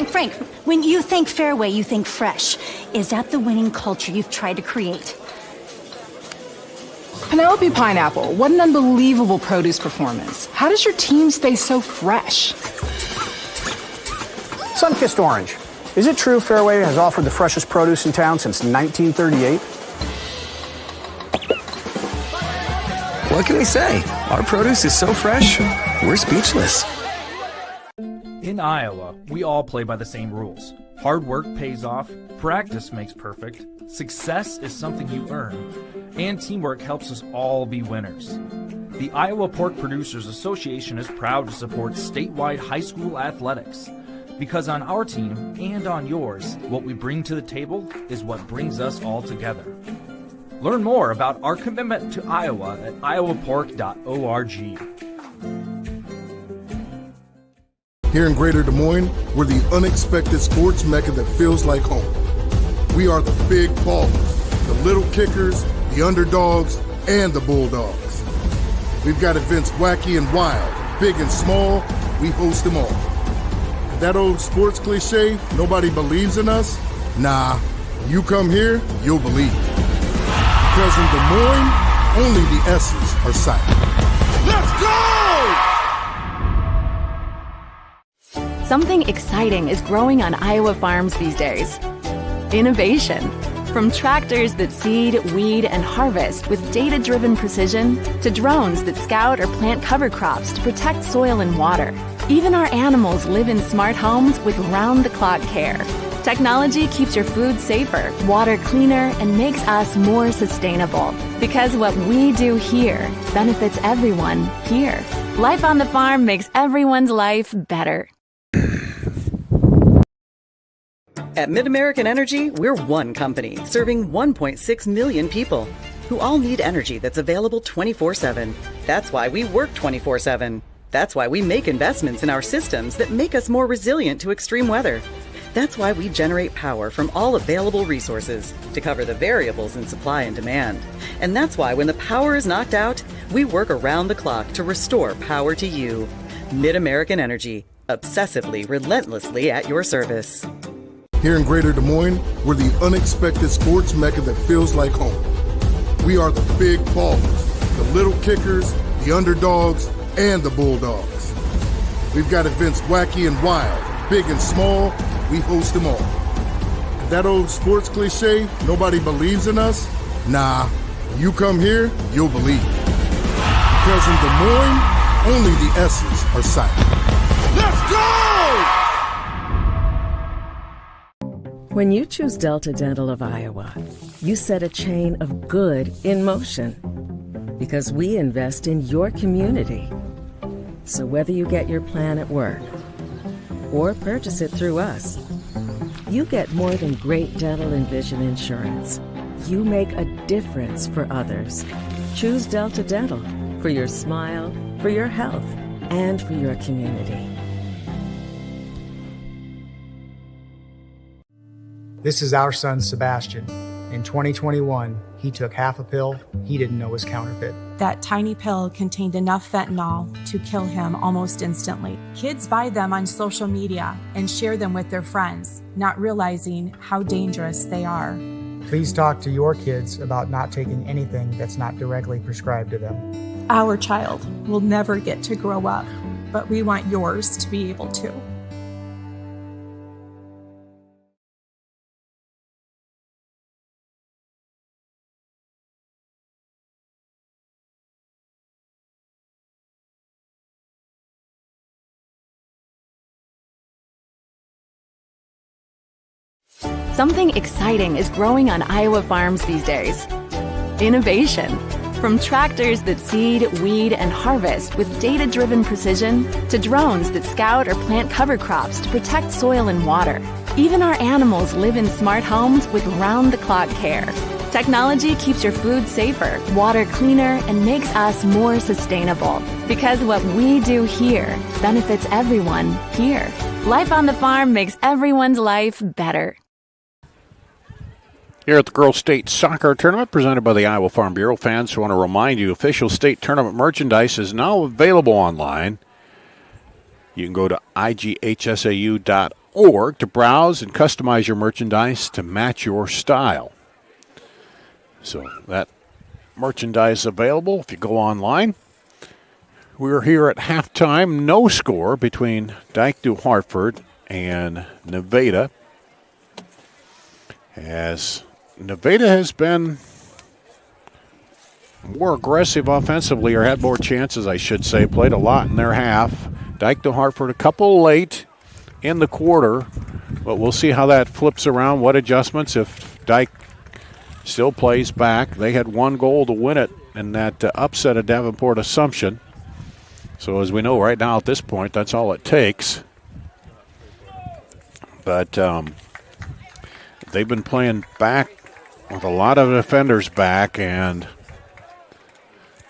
Frank, when you think Fairway, you think fresh. Is that the winning culture you've tried to create? Penelope Pineapple, what an unbelievable produce performance. How does your team stay so fresh? Sunkissed Orange. Is it true Fairway has offered the freshest produce in town since 1938? What can we say? Our produce is so fresh, we're speechless. In Iowa, we all play by the same rules. Hard work pays off, practice makes perfect, success is something you earn, and teamwork helps us all be winners. The Iowa Pork Producers Association is proud to support statewide high school athletics. Because on our team and on yours, what we bring to the table is what brings us all together. Learn more about our commitment to Iowa at iowapork.org. Here in Greater Des Moines, we're the unexpected sports mecca that feels like home. We are the big ballers, the little kickers, the underdogs, and the bulldogs. We've got events wacky and wild, big and small, we host them all. That old sports cliche, nobody believes in us? Nah, when you come here, you'll believe. Because in Des Moines, only the S's are silent. Let's go! Something exciting is growing on Iowa farms these days. Innovation. From tractors that seed, weed, and harvest with data-driven precision to drones that scout or plant cover crops to protect soil and water. Even our animals live in smart homes with round-the-clock care. Technology keeps your food safer, water cleaner, and makes us more sustainable. Because what we do here benefits everyone here. Life on the farm makes everyone's life better. At Mid-American Energy, we're one company serving 1.6 million people who all need energy that's available 24/7. That's why we work 24/7. That's why we make investments in our systems that make us more resilient to extreme weather. That's why we generate power from all available resources to cover the variables in supply and demand. And that's why when the power is knocked out, we work around the clock to restore power to you. Mid-American Energy, obsessively, relentlessly at your service. Here in Greater Des Moines, we're the unexpected sports mecca that feels like home. We are the big ballers, the little kickers, the underdogs, and the bulldogs. We've got events wacky and wild, big and small, we host them all. That old sports cliche, nobody believes in us? Nah, when you come here, you'll believe. Because in Des Moines, only the S's are silent. Let's go! When you choose Delta Dental of Iowa, you set a chain of good in motion. Because we invest in your community. So whether you get your plan at work or purchase it through us, you get more than great dental and vision insurance. You make a difference for others. Choose Delta Dental for your smile, for your health, and for your community. This is our son, Sebastian. In 2021, he took half a pill he didn't know was counterfeit. That tiny pill contained enough fentanyl to kill him almost instantly. Kids buy them on social media and share them with their friends, not realizing how dangerous they are. Please talk to your kids about not taking anything that's not directly prescribed to them. Our child will never get to grow up, but we want yours to be able to. Something exciting is growing on Iowa farms these days. Innovation. From tractors that seed, weed, and harvest with data-driven precision to drones that scout or plant cover crops to protect soil and water. Even our animals live in smart homes with round-the-clock care. Technology keeps your food safer, water cleaner, and makes us more sustainable. Because what we do here benefits everyone here. Life on the farm makes everyone's life better. Here at the Girls State Soccer Tournament presented by the Iowa Farm Bureau, fans want to remind you official state tournament merchandise is now available online. You can go to IGHSAU.org to browse and customize your merchandise to match your style. So that merchandise is available if you go online. We're here at halftime, no score between Dike-New Hartford and Nevada. As Nevada has been more aggressive offensively, or had more chances, I should say. Played a lot in their half. Dike-New Hartford a couple late. in the quarter, but we'll see how that flips around, what adjustments if Dike still plays back. They had one goal to win it in that upset of Davenport Assumption. So as we know right now at this point, that's all it takes. But they've been playing back with a lot of defenders back, and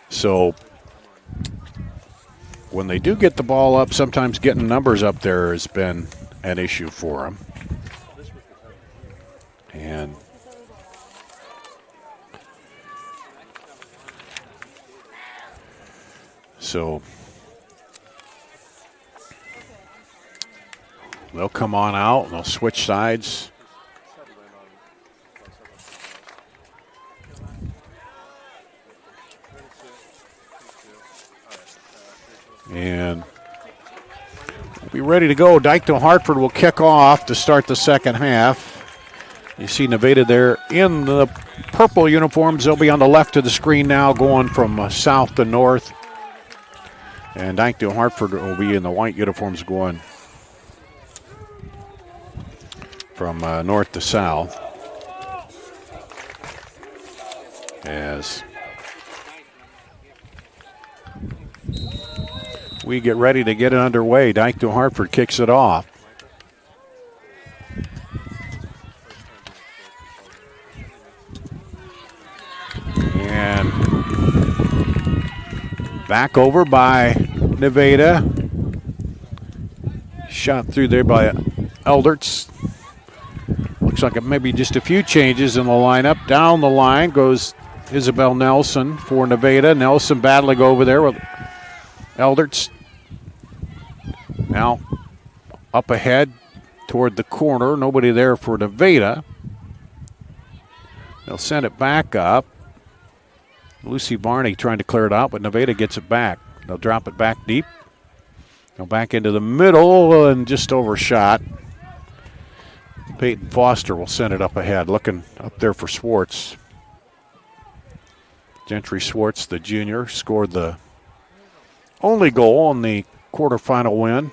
so when they do get the ball up, sometimes getting numbers up there has been an issue for them. And so they'll come on out and they'll switch sides. And we'll be ready to go. Dike-New Hartford will kick off to start the second half. You see Nevada there in the purple uniforms. They'll be on the left of the screen now, going from south to north. And Dike-New Hartford will be in the white uniforms going from north to south. As we get ready to get it underway, Dike-New Hartford kicks it off. And back over by Nevada. Shot through there by Elderts. Looks like it may be just a few changes in the lineup. Down the line goes Isabel Nelson for Nevada. Nelson battling over there with Elderts. Now up ahead toward the corner. Nobody there for Nevada. They'll send it back up. Lucy Varney trying to clear it out, but Nevada gets it back. They'll drop it back deep. Go back into the middle and just overshot. Peyton Foster will send it up ahead, looking up there for Swartz. Gentry Swartz, the junior, scored the only goal in the quarterfinal win.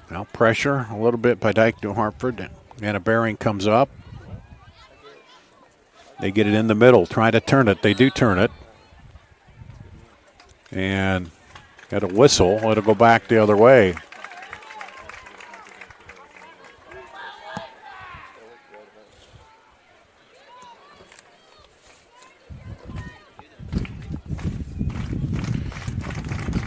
Now pressure a little bit by Dike-New Hartford. Anna Bering comes up. They get it in the middle, trying to turn it. They do turn it. And at a whistle, it'll go back the other way.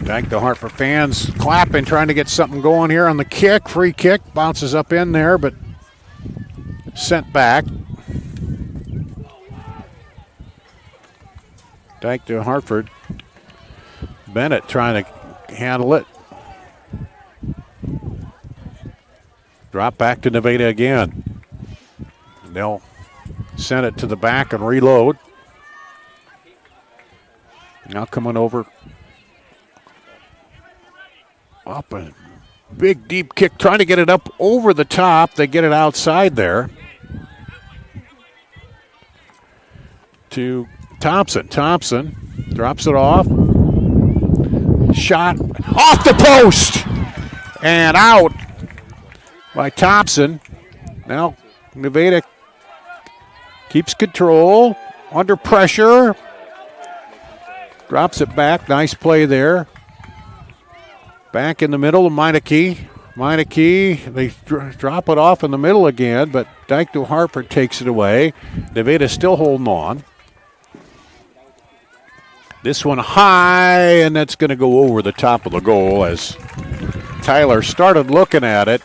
Dike-New Hartford fans clapping, trying to get something going here on the kick. Free kick, bounces up in there, but sent back. Dike-New Hartford. Bennett trying to handle it. Drop back to Nevada again. They'll send it to the back and reload. Now coming over. Up a big deep kick, trying to get it up over the top. They get it outside there to Thompson. Thompson drops it off. Shot off the post and out by Thompson. Now Nevada keeps control, under pressure. Drops it back. Nice play there. Back in the middle of Meineke. Meineke, they drop it off in the middle again, but Dike-New Hartford takes it away. Nevada still holding on. This one high, and that's going to go over the top of the goal as Tyler started looking at it.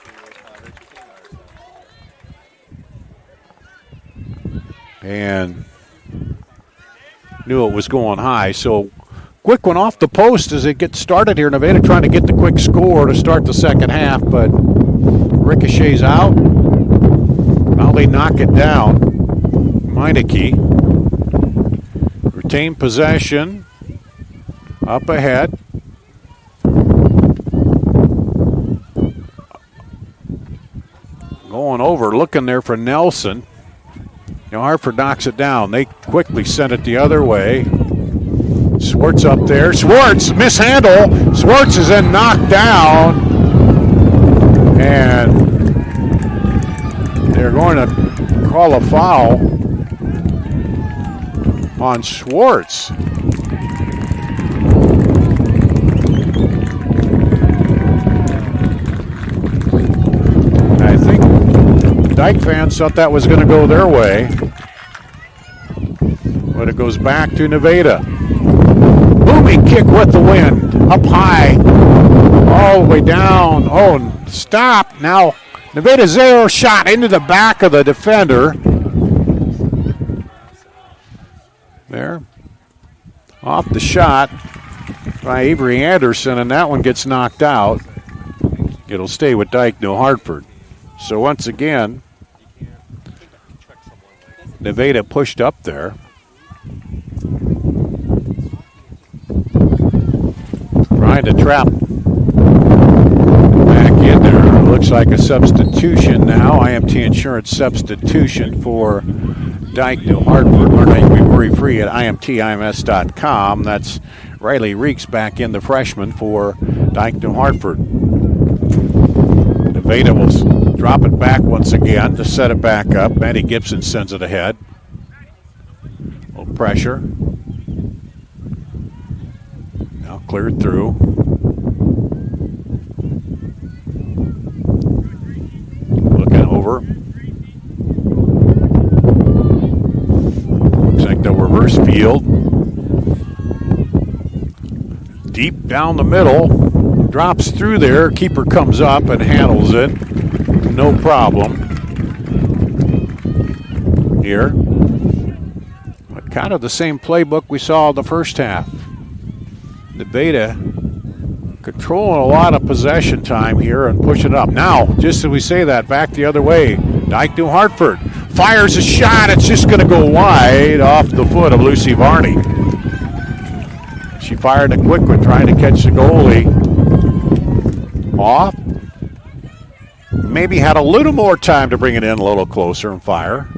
And knew it was going high, so quick one off the post as it gets started here. Nevada trying to get the quick score to start the second half, but ricochets out. Now they knock it down. Meineke. Retain possession. Up ahead. Going over, looking there for Nelson. Now Hartford knocks it down. They quickly send it the other way. Swartz up there. Swartz, mishandle. Swartz is then knocked down. And they're going to call a foul on Schwartz. I think Dike fans thought that was going to go their way. But it goes back to Nevada. Booming kick with the wind. Up high. All the way down. Oh, stop. Now, Nevada's arrow shot into the back of the defender. There. Off the shot by Avery Anderson, and that one gets knocked out. It'll stay with Dike-New Hartford. So once again, Nevada pushed up there. Trying to trap back in there. Looks like a substitution now. IMT Insurance substitution for Dike-New Hartford. Learn to be worry-free at imtims.com. That's Riley Reeks back in, the freshman for Dike-New Hartford. Nevada will drop it back once again to set it back up. Matty Gibson sends it ahead. A little pressure. Now cleared through. Looking over. Looks like they'll reverse field. Deep down the middle. Drops through there. Keeper comes up and handles it. No problem. Here. But kind of the same playbook we saw in the first half. Nevada controlling a lot of possession time here and pushing it up. Now, just as we say that, back the other way. Dike-New Hartford fires a shot. It's just going to go wide off the foot of Lucy Varney. She fired a quick one trying to catch the goalie. Off. Maybe had a little more time to bring it in a little closer and fire.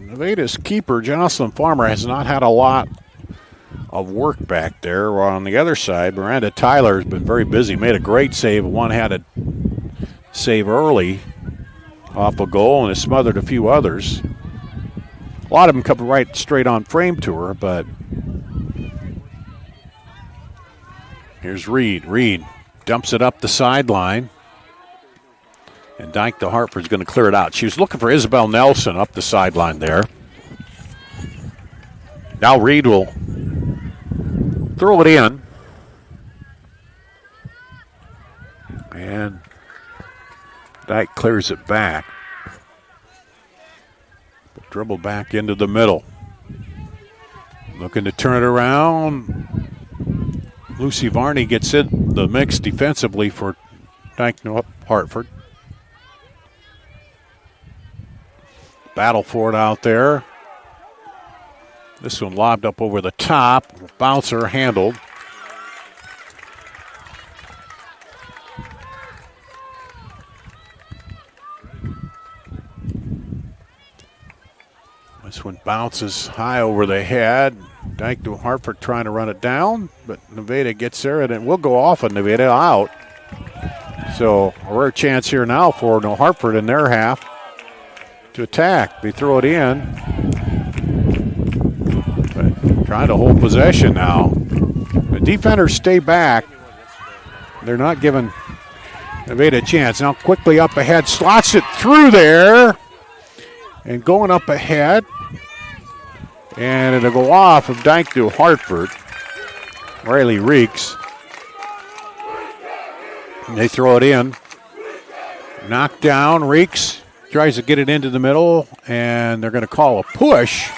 Nevada's keeper, Jocelyn Farmer, has not had a lot of work back there. While on the other side, Miranda Tyler has been very busy. Made a great save. One had a save early off a goal and has smothered a few others. A lot of them come right straight on frame to her, but here's Reed. Reed dumps it up the sideline. And Dike-New Hartford's going to clear it out. She was looking for Isabel Nelson up the sideline there. Now Reed will throw it in. And Dike clears it back. But dribble back into the middle. Looking to turn it around. Lucy Varney gets in the mix defensively for Dike-New Hartford. Battle for it out there. This one lobbed up over the top. Bouncer handled. This one bounces high over the head. Dike-New Hartford trying to run it down, but Nevada gets there, and it will go off of Nevada out. So a rare chance here now for New Hartford in their half to attack. They throw it in. But trying to hold possession now. The defenders stay back. They're not giving Nevada a chance. Now quickly up ahead, slots it through there. And going up ahead. And it'll go off of Dike-New Hartford. Riley Reeks. And they throw it in. Knocked down. Reeks tries to get it into the middle, and they're going to call a push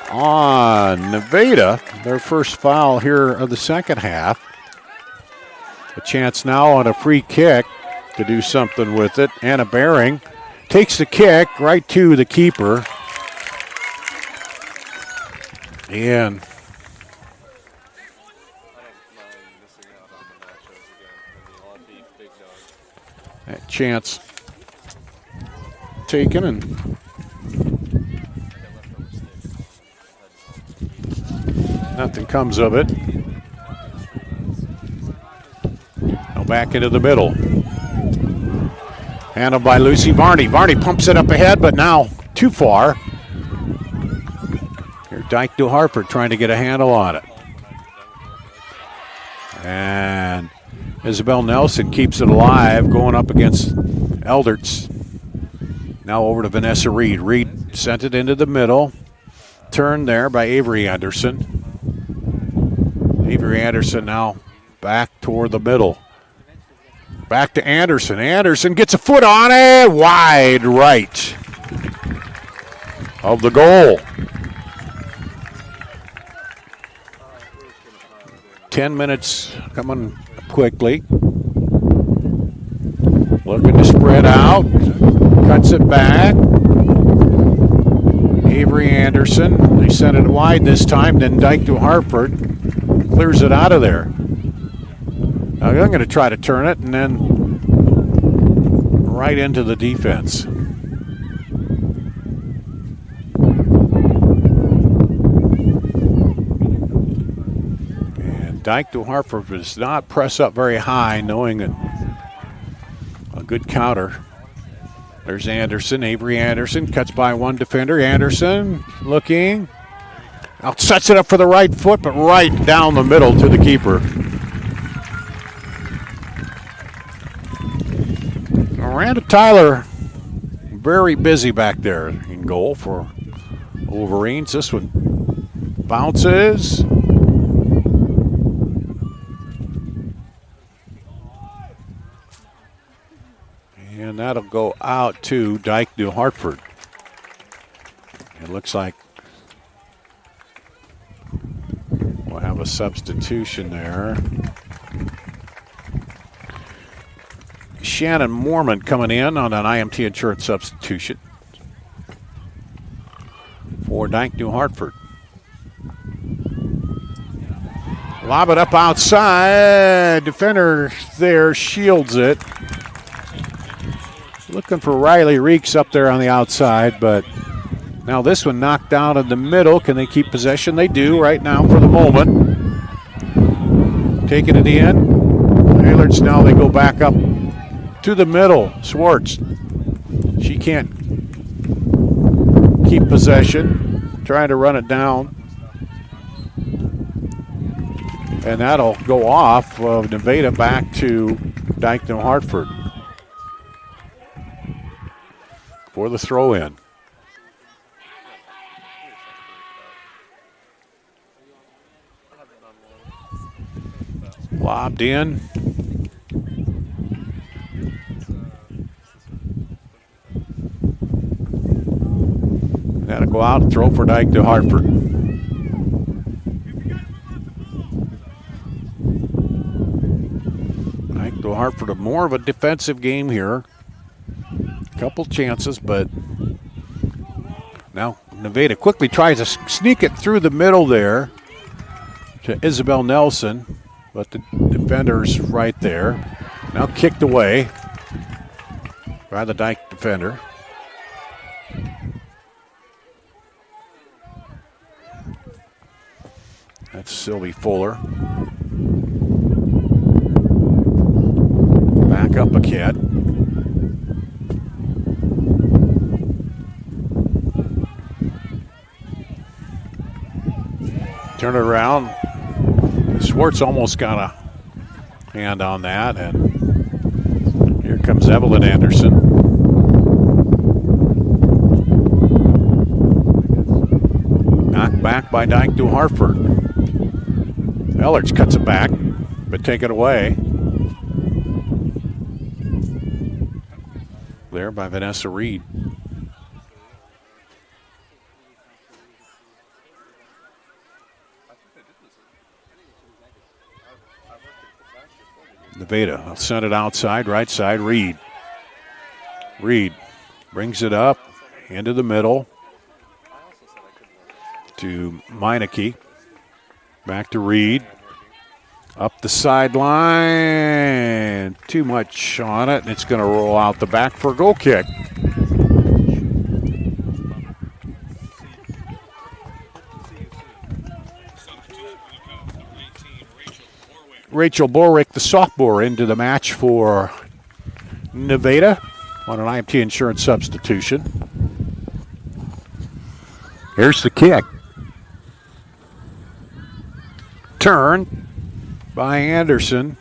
on Nevada. Their first foul here of the second half. A chance now on a free kick to do something with it. Anna Baring takes the kick right to the keeper. And that chance taken, and Nothing comes of it. Now back into the middle. Handled by Lucy Varney. Varney pumps it up ahead, but now too far. Here, Dike-New Hartford trying to get a handle on it. And Isabel Nelson keeps it alive, going up against Elderts. Now over to Vanessa Reed. Reed sent it into the middle. Turned there by Avery Anderson. Avery Anderson now back toward the middle. Back to Anderson. Anderson gets a foot on it. Wide right of the goal. 10 minutes coming quickly. Looking to spread out. Cuts it back. Avery Anderson. They sent it wide this time. Then Dike-New Hartford clears it out of there. Now I'm going to try to turn it and then right into the defense. And Dike-New Hartford does not press up very high, knowing that a good counter. There's Anderson, Avery Anderson, cuts by one defender. Anderson looking. Now sets it up for the right foot, but right down the middle to the keeper. Miranda Tyler, very busy back there in goal for Wolverines. This one bounces. And that'll go out to Dike-New Hartford. It looks like we'll have a substitution there. Shannon Mormon coming in on an IMT insurance substitution for Dike-New Hartford. Lob it up outside. Defender there shields it. Looking for Riley Reeks up there on the outside, but now this one knocked down in the middle. Can they keep possession? They do right now for the moment. Taking it in. Aylers now they go back up to the middle. Swartz. She can't keep possession. Trying to run it down. And that'll go off of Nevada back to Dike-New Hartford for the throw-in. Lobbed in. That'll go out and throw for Dike-New Hartford. Dike-New Hartford, more of a defensive game here. Couple chances, but now Nevada quickly tries to sneak it through the middle there to Isabel Nelson, but the defender's right there. Now kicked away by the Dike defender. That's Sylvie Fuller. Back up a kid. Turn it around. Swartz almost got a hand on that, and here comes Evelyn Anderson. Knocked back by Dike-New Hartford. Ellerts cuts it back, but take it away. There by Vanessa Reed. Nevada, I'll send it outside, right side, Reed. Reed brings it up into the middle to Meineke. Back to Reed. Up the sideline. Too much on it, and it's going to roll out the back for a goal kick. Rachel Borick, the sophomore, into the match for Nevada on an IMT insurance substitution. Here's the kick. Turn by Anderson.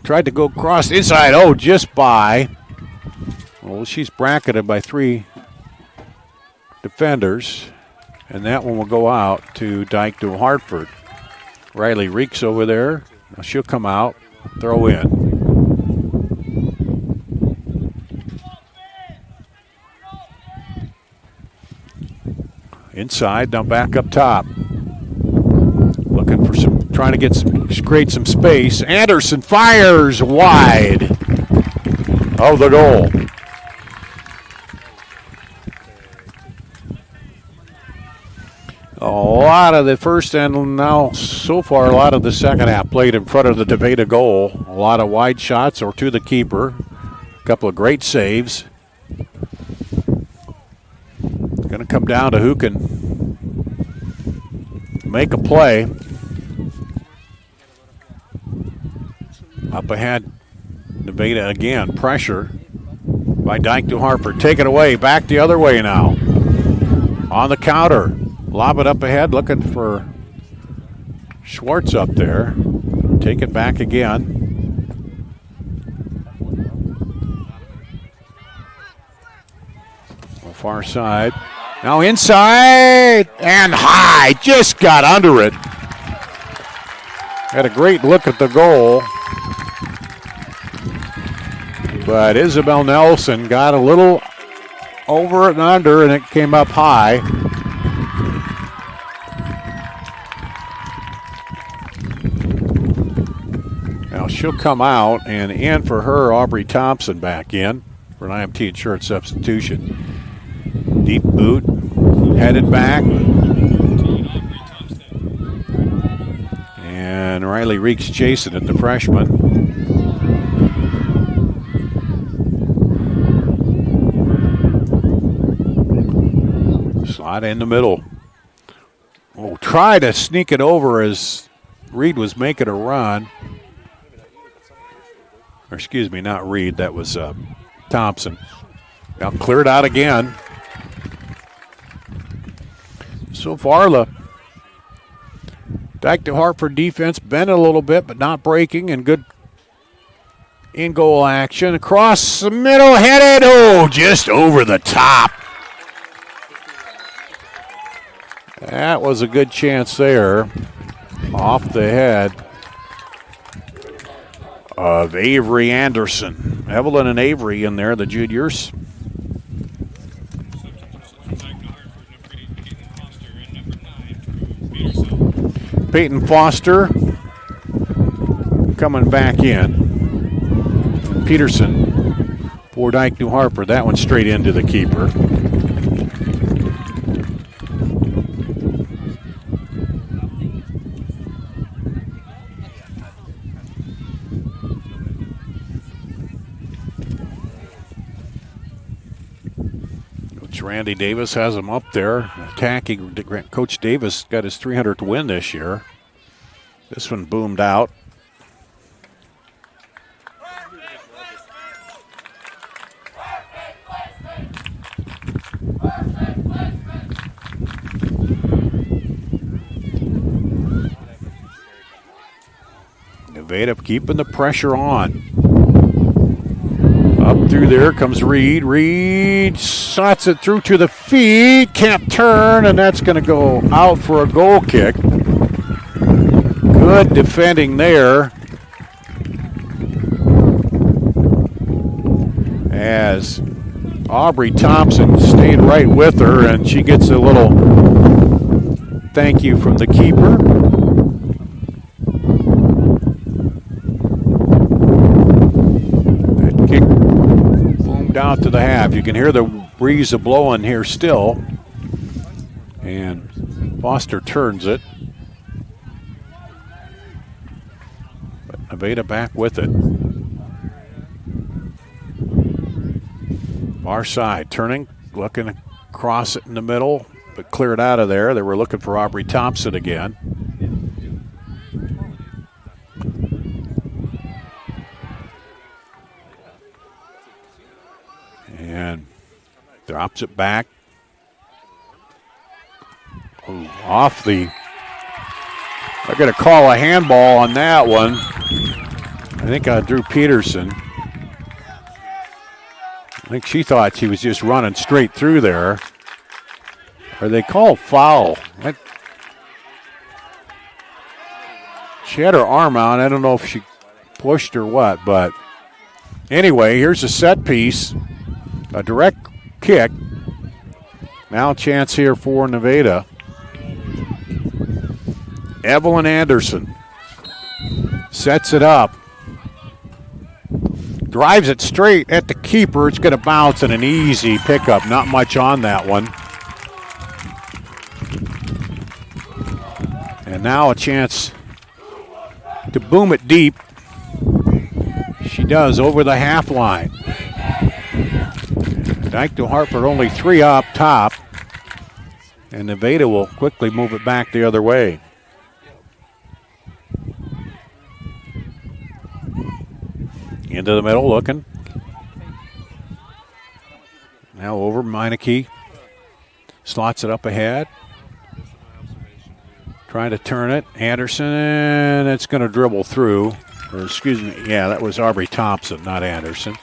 Tried to go across inside. Oh, just by. Well, she's bracketed by 3 defenders. And that one will go out to Dike-New Hartford. Riley Reeks over there. Now she'll come out, throw in. Inside, now back up top. Looking for some, trying to create some space. Anderson fires wide of the goal. A lot of the first and now so far a lot of the second half played in front of the Nevada goal. A lot of wide shots or to the keeper. A couple of great saves. Going to come down to who can make a play. Up ahead, Nevada again. Pressure by Dike-New Hartford. Take it away. Back the other way now. On the counter. Lob it up ahead, looking for Schwartz up there. Take it back again. On the far side. Now inside and high. Just got under it. Had a great look at the goal. But Isabel Nelson got a little over and under, and it came up high. Now she'll come out, and in for her, Aubrey Thompson back in for an IMT insurance substitution. Deep boot, headed back. And Riley Reeks chasing it, the freshman. Slide in the middle. Oh, try to sneak it over as Reed was making a run. Or excuse me, not Reed, that was Thompson. Now cleared out again. So far, the Dike-New Hartford defense bent a little bit, but not breaking, and good in-goal action. Across the middle, headed, oh, just over the top. That was a good chance there. Off the head of Avery Anderson. Evelyn and Avery in there, the juniors. Peyton Foster coming back in. Peterson for Dike-New Hartford. That one straight into the keeper. Randy Davis has him up there attacking. Coach Davis got his 300th win this year. This one boomed out. Nevada keeping the pressure on. Up through there comes Reed. Reed slots it through to the feet. Can't turn, and that's going to go out for a goal kick. Good defending there. As Aubrey Thompson stayed right with her, and she gets a little thank you from the keeper. Out to the half. You can hear the breeze of blowing here still. And Foster turns it. But Nevada back with it. Far side, turning, looking across it in the middle, but cleared out of there. They were looking for Aubrey Thompson again. Drops it back. Ooh, off the. They're going to call a handball on that one. I think Drew Peterson. I think she thought she was just running straight through there. Or they call foul. She had her arm out. I don't know if she pushed or what, but anyway, here's a set piece. A direct kick. Now a chance here for Nevada. Evelyn Anderson sets it up. Drives it straight at the keeper. It's going to bounce and an easy pickup. Not much on that one. And now a chance to boom it deep. She does over the half line. Dike-New Hartford only 3 up top. And Nevada will quickly move it back the other way. Into the middle looking. Now over Meineke. Slots it up ahead. Trying to turn it. Anderson, and it's going to dribble through. Or excuse me, yeah, that was Aubrey Thompson, not Anderson.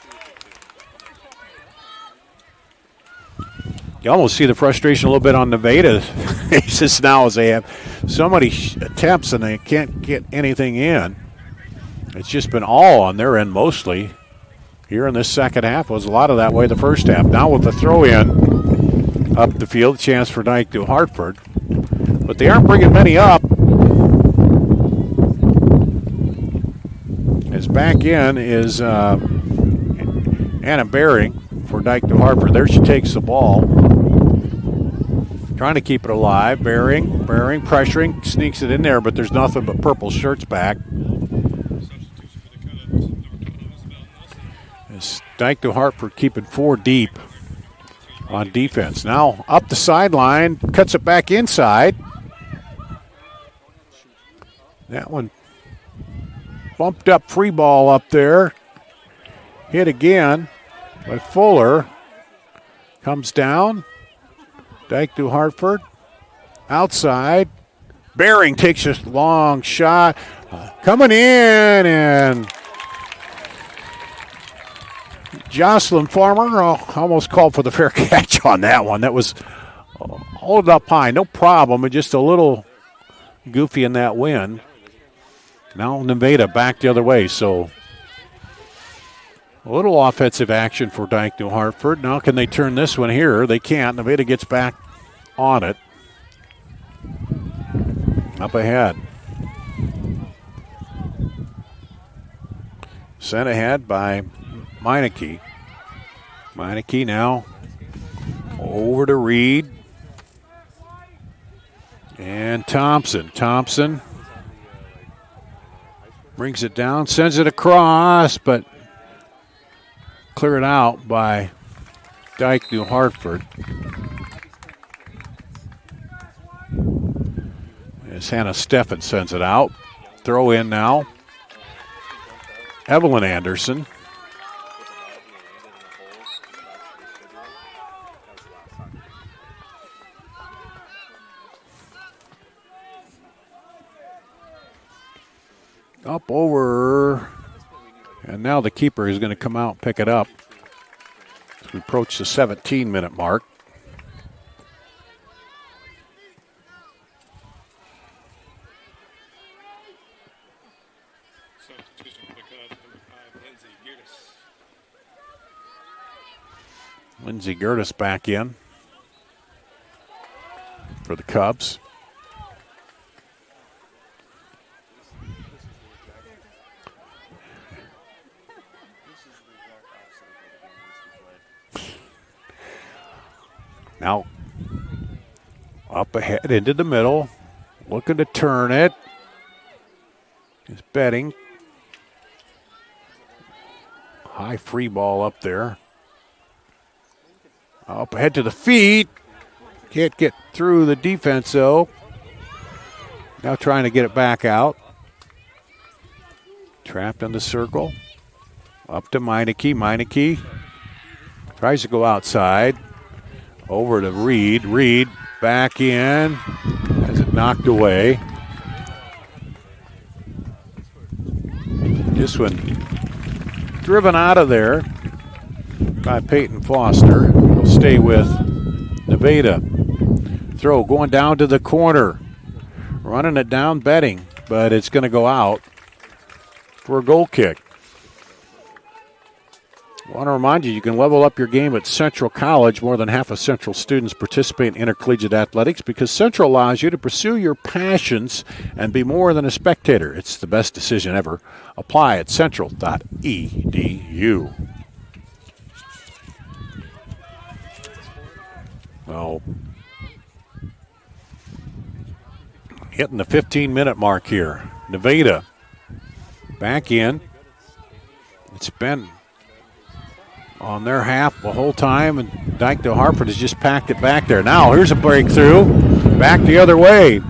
You almost see the frustration a little bit on Nevada's faces now as they have so many attempts and they can't get anything in. It's just been all on their end mostly. Here in this second half was a lot of that way the first half. Now with the throw in up the field, chance for Dike-New Hartford. But they aren't bringing many up. As back in is Anna Bering for Dike-New Hartford. There she takes the ball. Trying to keep it alive. Bering pressuring, sneaks it in there, but there's nothing but purple shirts back. As Dike-New Hartford keeping 4 deep on defense. Now up the sideline, cuts it back inside. That one bumped up, free ball up there. Hit again by Fuller. Comes down. Dike-New Hartford. Outside. Bering takes a long shot. Coming in, and Jocelyn Farmer almost called for the fair catch on that one. That was hold up high. No problem, but just a little goofy in that wind. Now Nevada back the other way, so a little offensive action for Dike-New Hartford. Now can they turn this one here? They can't. Nevada gets back on it. Up ahead. Sent ahead by Meineke. Meineke now over to Reed. And Thompson. Thompson brings it down, sends it across, but cleared out by Dike-New Hartford. As Hannah Steffen sends it out. Throw in now. Evelyn Anderson. Up over, and now the keeper is going to come out and pick it up as we approach the 17-minute mark. Lindsey Gertis back in for the Cubs. Now up ahead into the middle, looking to turn it. Is betting. High free ball up there. Up ahead to the feet. Can't get through the defense though. Now trying to get it back out. Trapped in the circle. Up to Meineke. Meineke tries to go outside. Over to Reed. Reed back in. Has it knocked away. This one driven out of there by Peyton Foster. Will stay with Nevada. Throw going down to the corner. Running it down, betting, but it's going to go out for a goal kick. I want to remind you, you can level up your game at Central College. More than half of Central students participate in intercollegiate athletics because Central allows you to pursue your passions and be more than a spectator. It's the best decision ever. Apply at central.edu. Well, hitting the 15-minute mark here. Nevada back in. It's been on their half the whole time, and Dike-New Hartford has just packed it back there. Now here's a breakthrough. Back the other way.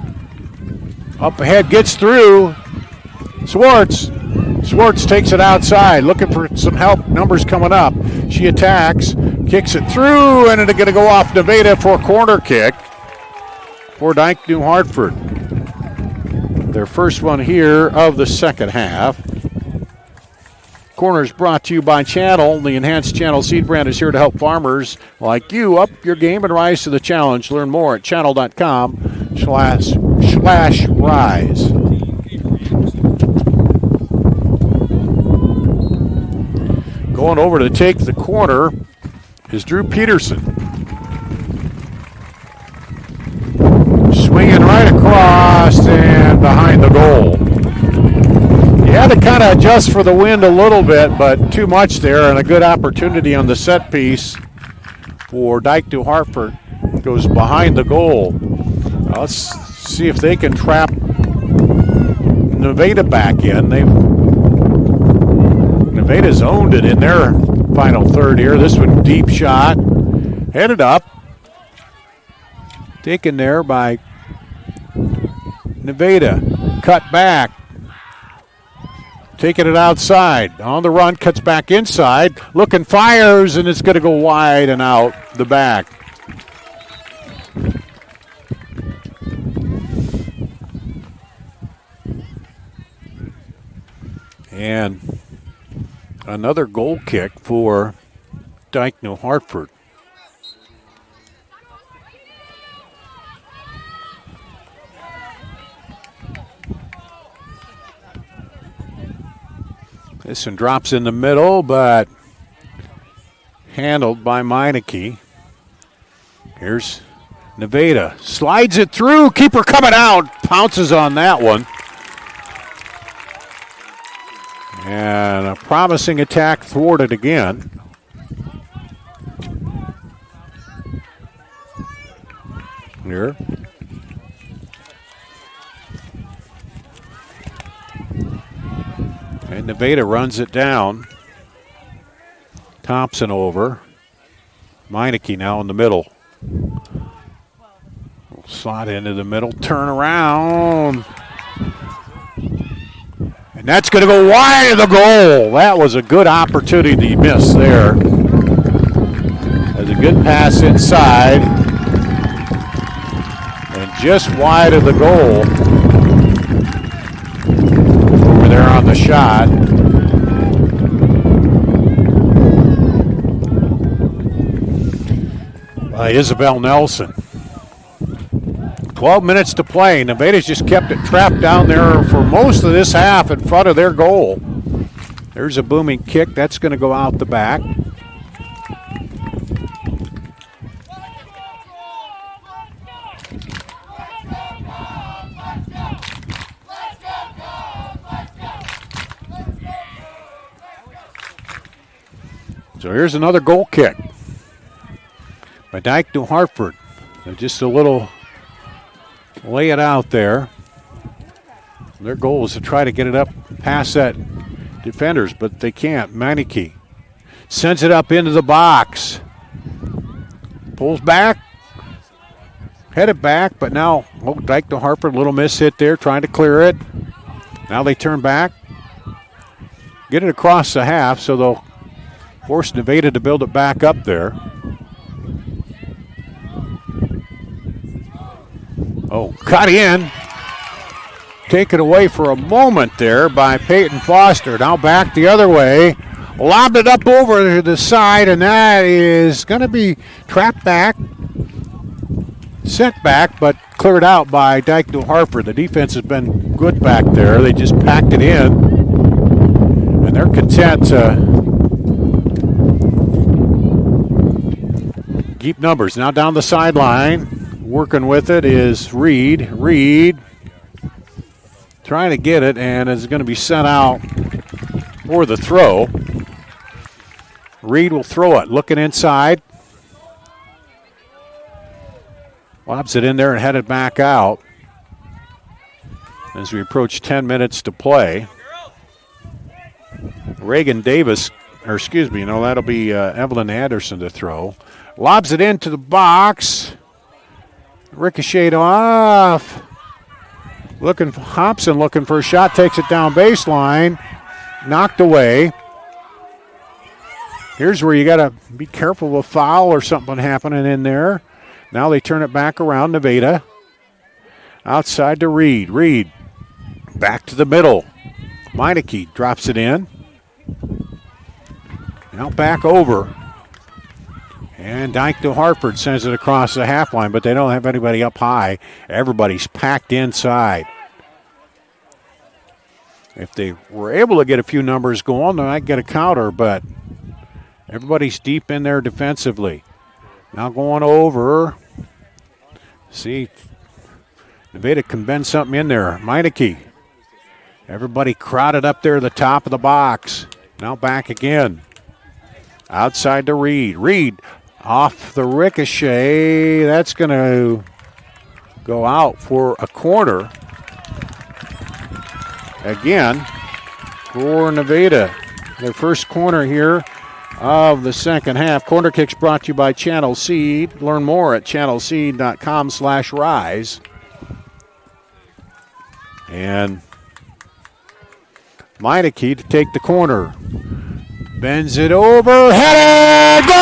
Up ahead, gets through. Swartz takes it outside, looking for some help. Numbers coming up. She attacks, kicks it through, and it's going to go off Nevada for a corner kick for Dike-New Hartford. Their first one here of the second half. Corner is brought to you by Channel. The enhanced Channel seed brand is here to help farmers like you up your game and rise to the challenge. Learn more at channel.com/rise. Going over to take the corner is Drew Peterson. Swinging right across and behind the goal. He had to kind of adjust for the wind a little bit, but too much there, and a good opportunity on the set piece for Dike-New Hartford. Goes behind the goal. Now let's see if they can trap Nevada back in. Nevada's owned it in their final third here. This one deep shot, headed up. Taken there by Nevada. Cut back. Taking it outside. On the run, cuts back inside. Looking, fires, and it's going to go wide and out the back. And another goal kick for Dike-New Hartford. This one drops in the middle, but handled by Meineke. Here's Nevada. Slides it through. Keeper coming out. Pounces on that one. And a promising attack thwarted again. Here. And Nevada runs it down. Thompson over. Meineke now in the middle. Slot into the middle. Turn around. And that's going to go wide of the goal. That was a good opportunity miss there. There's a good pass inside. And just wide of the goal. Over there on the shot. By Isabel Nelson. 12 minutes to play. Nevada's just kept it trapped down there for most of this half in front of their goal. There's a booming kick. That's going to go out the back. So here's another goal kick by Dike-New Hartford. So just a little lay it out there. Their goal is to try to get it up past that defenders, but they can't. Meineke sends it up into the box. Pulls back. Headed back, but now Dike-New Hartford, a little miss hit there, trying to clear it. Now they turn back. Get it across the half, so they'll force Nevada to build it back up there. Oh, cut in. Taken away for a moment there by Peyton Foster. Now back the other way. Lobbed it up over to the side, and that is going to be trapped back, sent back, but cleared out by Dike-New Hartford. The defense has been good back there. They just packed it in, and they're content to keep numbers. Now down the sideline, working with it is Reed. Reed trying to get it, and is going to be sent out for the throw. Reed will throw it, looking inside. Lobs it in there and headed back out as we approach 10 minutes to play. Reagan Davis, or excuse me, no, that'll be Evelyn Anderson to throw. Lobs it into the box. Ricocheted off. Hobson looking for a shot, takes it down baseline. Knocked away. Here's where you got to be careful of a foul or something happening in there. Now they turn it back around. Nevada outside to Reed. Reed back to the middle. Meineke drops it in. Now back over. And Dike-New Hartford sends it across the half line, but they don't have anybody up high. Everybody's packed inside. If they were able to get a few numbers going, they might get a counter, but everybody's deep in there defensively. Now going over. See, Nevada can bend something in there. Meineke. Everybody crowded up there at the top of the box. Now back again. Outside to Reed. Reed off the ricochet. That's going to go out for a corner. Again for Nevada. Their first corner here of the second half. Corner kicks brought to you by Channel Seed. Learn more at channelseed.com/rise. And Meineke to take the corner. Bends it over. Headed! Goal!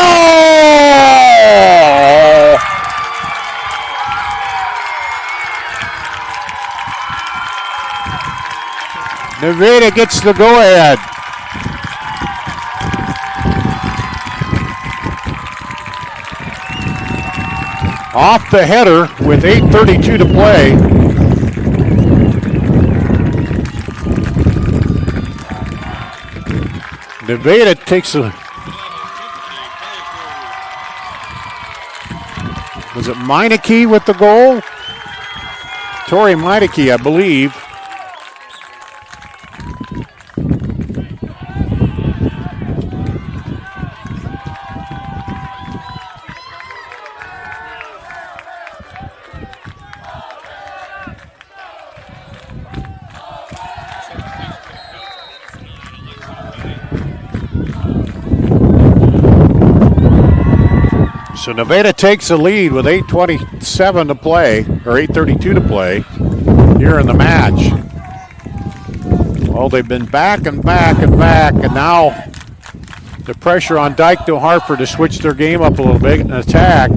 Nevada gets the go-ahead. Off the header with 8:32 to play. Nevada takes a... Was it Meineke with the goal? Tori Meineke, I believe. So Nevada takes the lead with 8:27 to play, or 8:32 to play here in the match. Well, they've been back and back and back, and now the pressure on Dike-New Hartford to switch their game up a little bit and attack.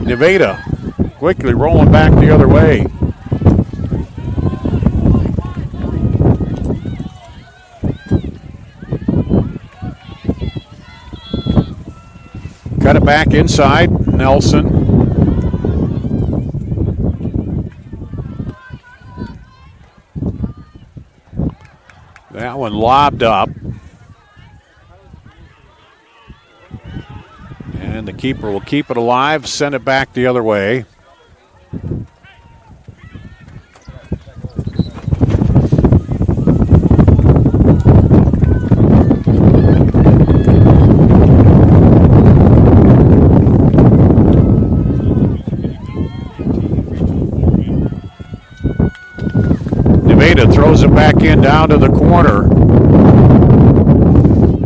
Nevada quickly rolling back the other way. Cut it back inside, Nelson. That one lobbed up. And the keeper will keep it alive, send it back the other way. Throws it back in down to the corner.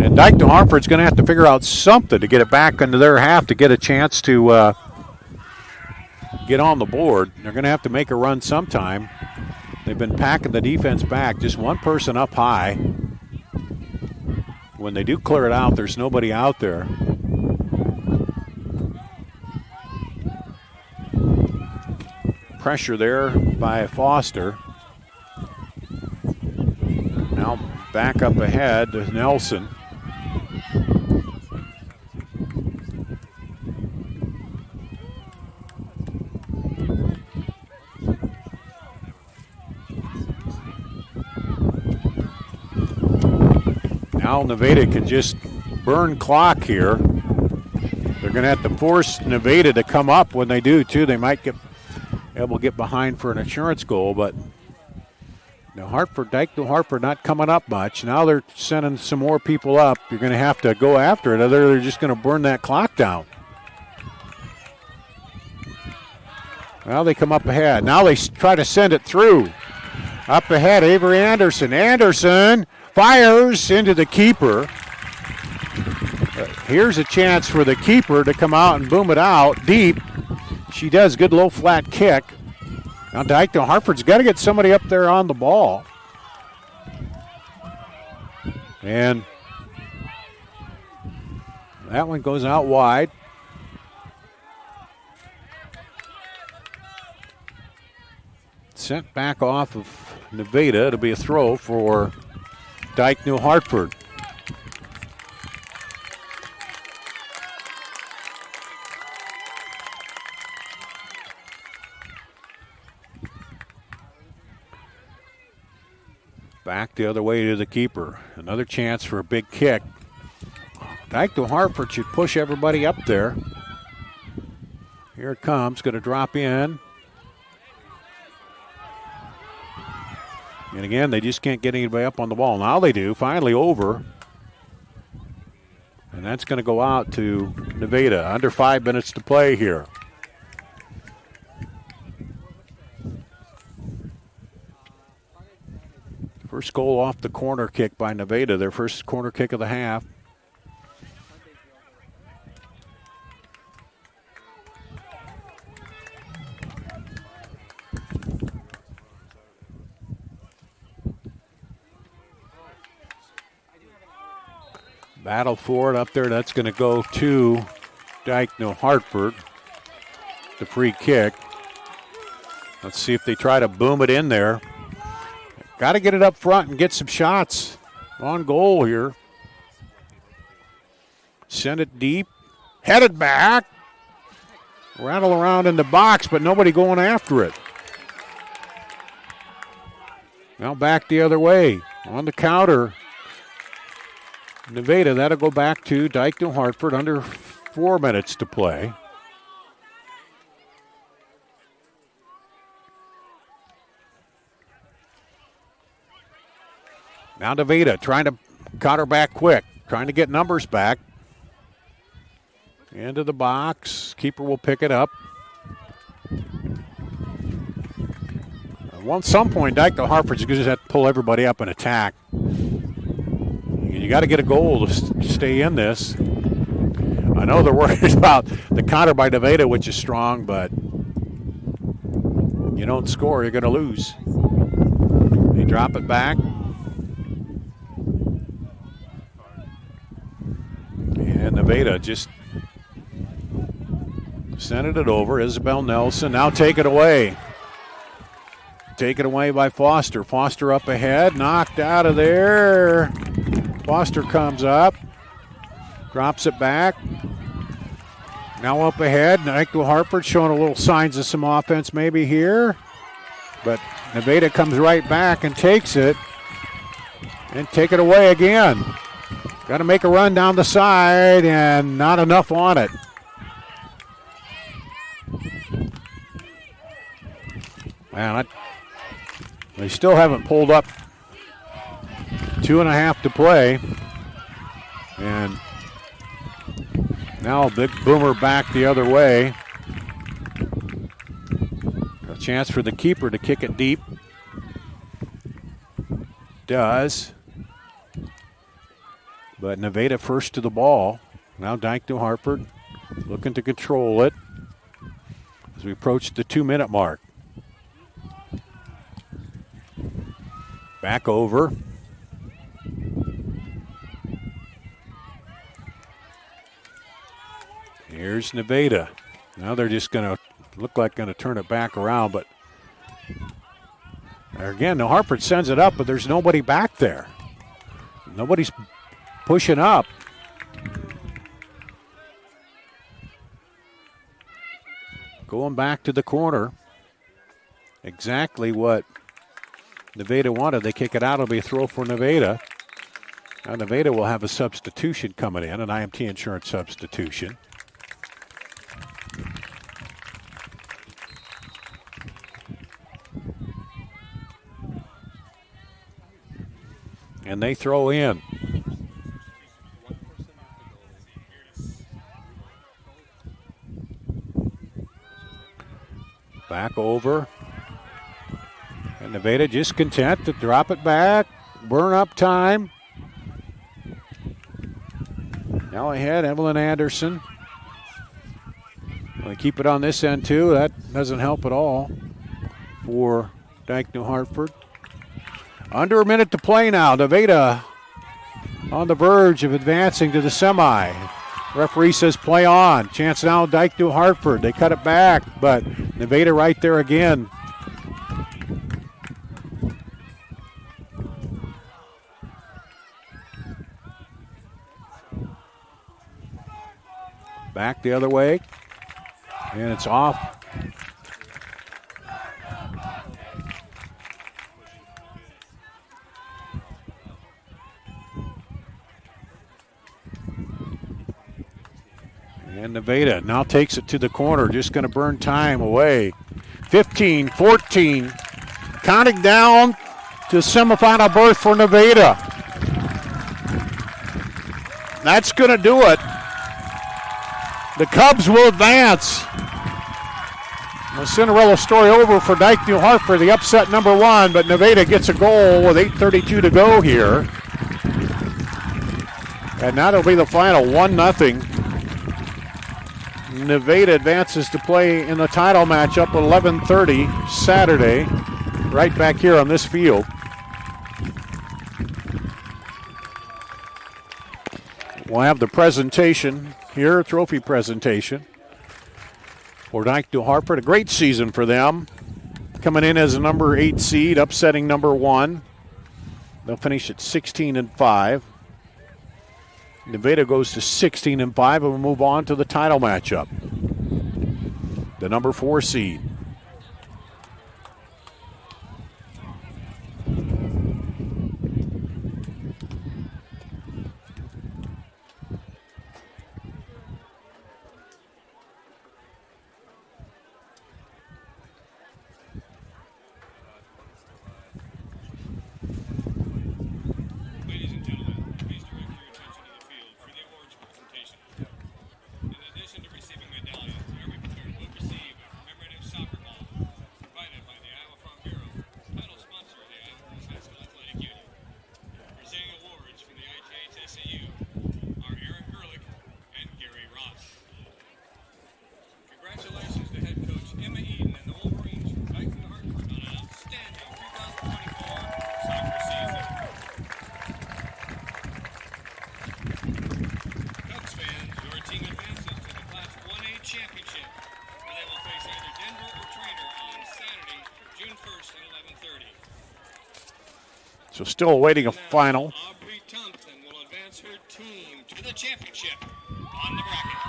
And Dike-New Hartford's going to have to figure out something to get it back into their half to get a chance to get on the board. They're going to have to make a run sometime. They've been packing the defense back, just one person up high. When they do clear it out, there's nobody out there. pressure there by Foster. Now back up ahead to Nelson. Now Nevada can just burn clock here. They're going to have to force Nevada to come up. When they do, too, they might get able to get behind for an insurance goal. But now Hartford, Dike-New Hartford not coming up much. Now they're sending some more people up. You're going to have to go after it, other they're just going to burn that clock down. Well, they come up ahead. Now they try to send it through. Up ahead, Avery Anderson. Anderson fires into the keeper. Here's a chance for the keeper to come out and boom it out deep. She does. Good low flat kick. Now Dike-New Hartford's got to get somebody up there on the ball. And that one goes out wide. Sent back off of Nevada. It'll be a throw for Dike-New Hartford. Back the other way to the keeper. Another chance for a big kick. Dike-New Hartford should push everybody up there. Here it comes. Going to drop in. And again, they just can't get anybody up on the ball. Now they do. Finally over. And that's going to go out to Nevada. Under 5 minutes to play here. First goal off the corner kick by Nevada. Their first corner kick of the half. Battle for it up there. That's going to go to Dike-New Hartford. The free kick. Let's see if they try to boom it in there. Got to get it up front and get some shots on goal here. Send it deep. Headed back. Rattle around in the box, but nobody going after it. Now back the other way. On the counter. Nevada, that'll go back to Dike-New Hartford. Under 4 minutes to play. Now Nevada trying to counter back quick, trying to get numbers back. Into the box. Keeper will pick it up. At some point, Dike-New Hartford's going to have to pull everybody up and attack. You got to get a goal to stay in this. I know they're worried about the counter by Nevada, which is strong, but you don't score, you're going to lose. They drop it back. And Nevada just sent it over. Isabel Nelson now take it away. Taken away by Foster. Foster up ahead, knocked out of there. Foster comes up, drops it back. Now up ahead, Dike-New Hartford showing a little signs of some offense maybe here. But Nevada comes right back and takes it. And take it away again. Got to make a run down the side and not enough on it. Man, they still haven't pulled up. 2.5 to play. And now a big boomer back the other way. A chance for the keeper to kick it deep. Does. But Nevada first to the ball. Now Dike-New Hartford looking to control it as we approach the 2-minute mark. Back over. Here's Nevada. Now they're just going to look like going to turn it back around, but Again, the Hartford sends it up, but there's nobody back there. Nobody's pushing up. Going back to the corner. Exactly what Nevada wanted. They kick it out. It'll be a throw for Nevada. Now Nevada will have a substitution coming in, an IMT insurance substitution. And they throw in. Back over. And Nevada just content to drop it back, burn up time. Now ahead, Evelyn Anderson. They keep it on this end too. That doesn't help at all for Dike-New Hartford. Under a minute to play now. Nevada on the verge of advancing to the semi. Referee says play on. Chance now, Dike-New Hartford. They cut it back, but Nevada right there again. Back the other way, and it's off. And Nevada now takes it to the corner, just going to burn time away. 15, 14, counting down to semifinal berth for Nevada. That's going to do it. The Cubs will advance. The Cinderella story over for Dike-New Hartford, the upset number one, but Nevada gets a goal with 8:32 to go here. And now it'll be the final 1-0. Nevada advances to play in the title matchup at 11:30 Saturday, right back here on this field. We'll have the presentation here, trophy presentation for Dike-New Hartford. A great season for them, coming in as a number 8 seed, upsetting number 1. They'll finish at 16-5. Nevada goes to 16-5 and will move on to the title matchup. The number 4 seed. So still awaiting a final. Aubrey Thompson will advance her team to the championship on the bracket.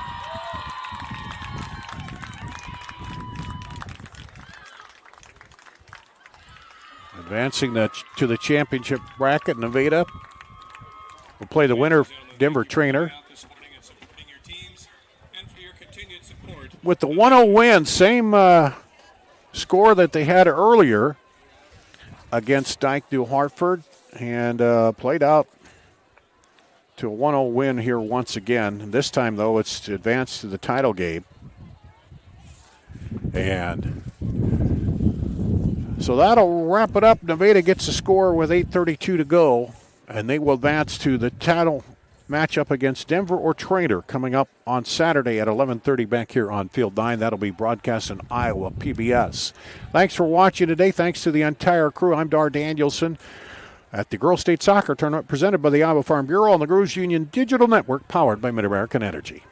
Advancing to the championship bracket, Nevada will play the winner, Denver Trainer. With the 1-0 win, same score that they had earlier against Dike-New Hartford, and played out to a 1-0 win here once again. This time, though, it's to advance to the title game. And so that'll wrap it up. Nevada gets a score with 8:32 to go, and they will advance to the title matchup against Denver or Trainer coming up on Saturday at 11:30 back here on Field 9. That'll be broadcast in Iowa PBS. Thanks for watching today. Thanks to the entire crew. I'm Dar Danielson at the Girls State Soccer Tournament presented by the Iowa Farm Bureau on the Girls Union Digital Network, powered by Mid-American Energy.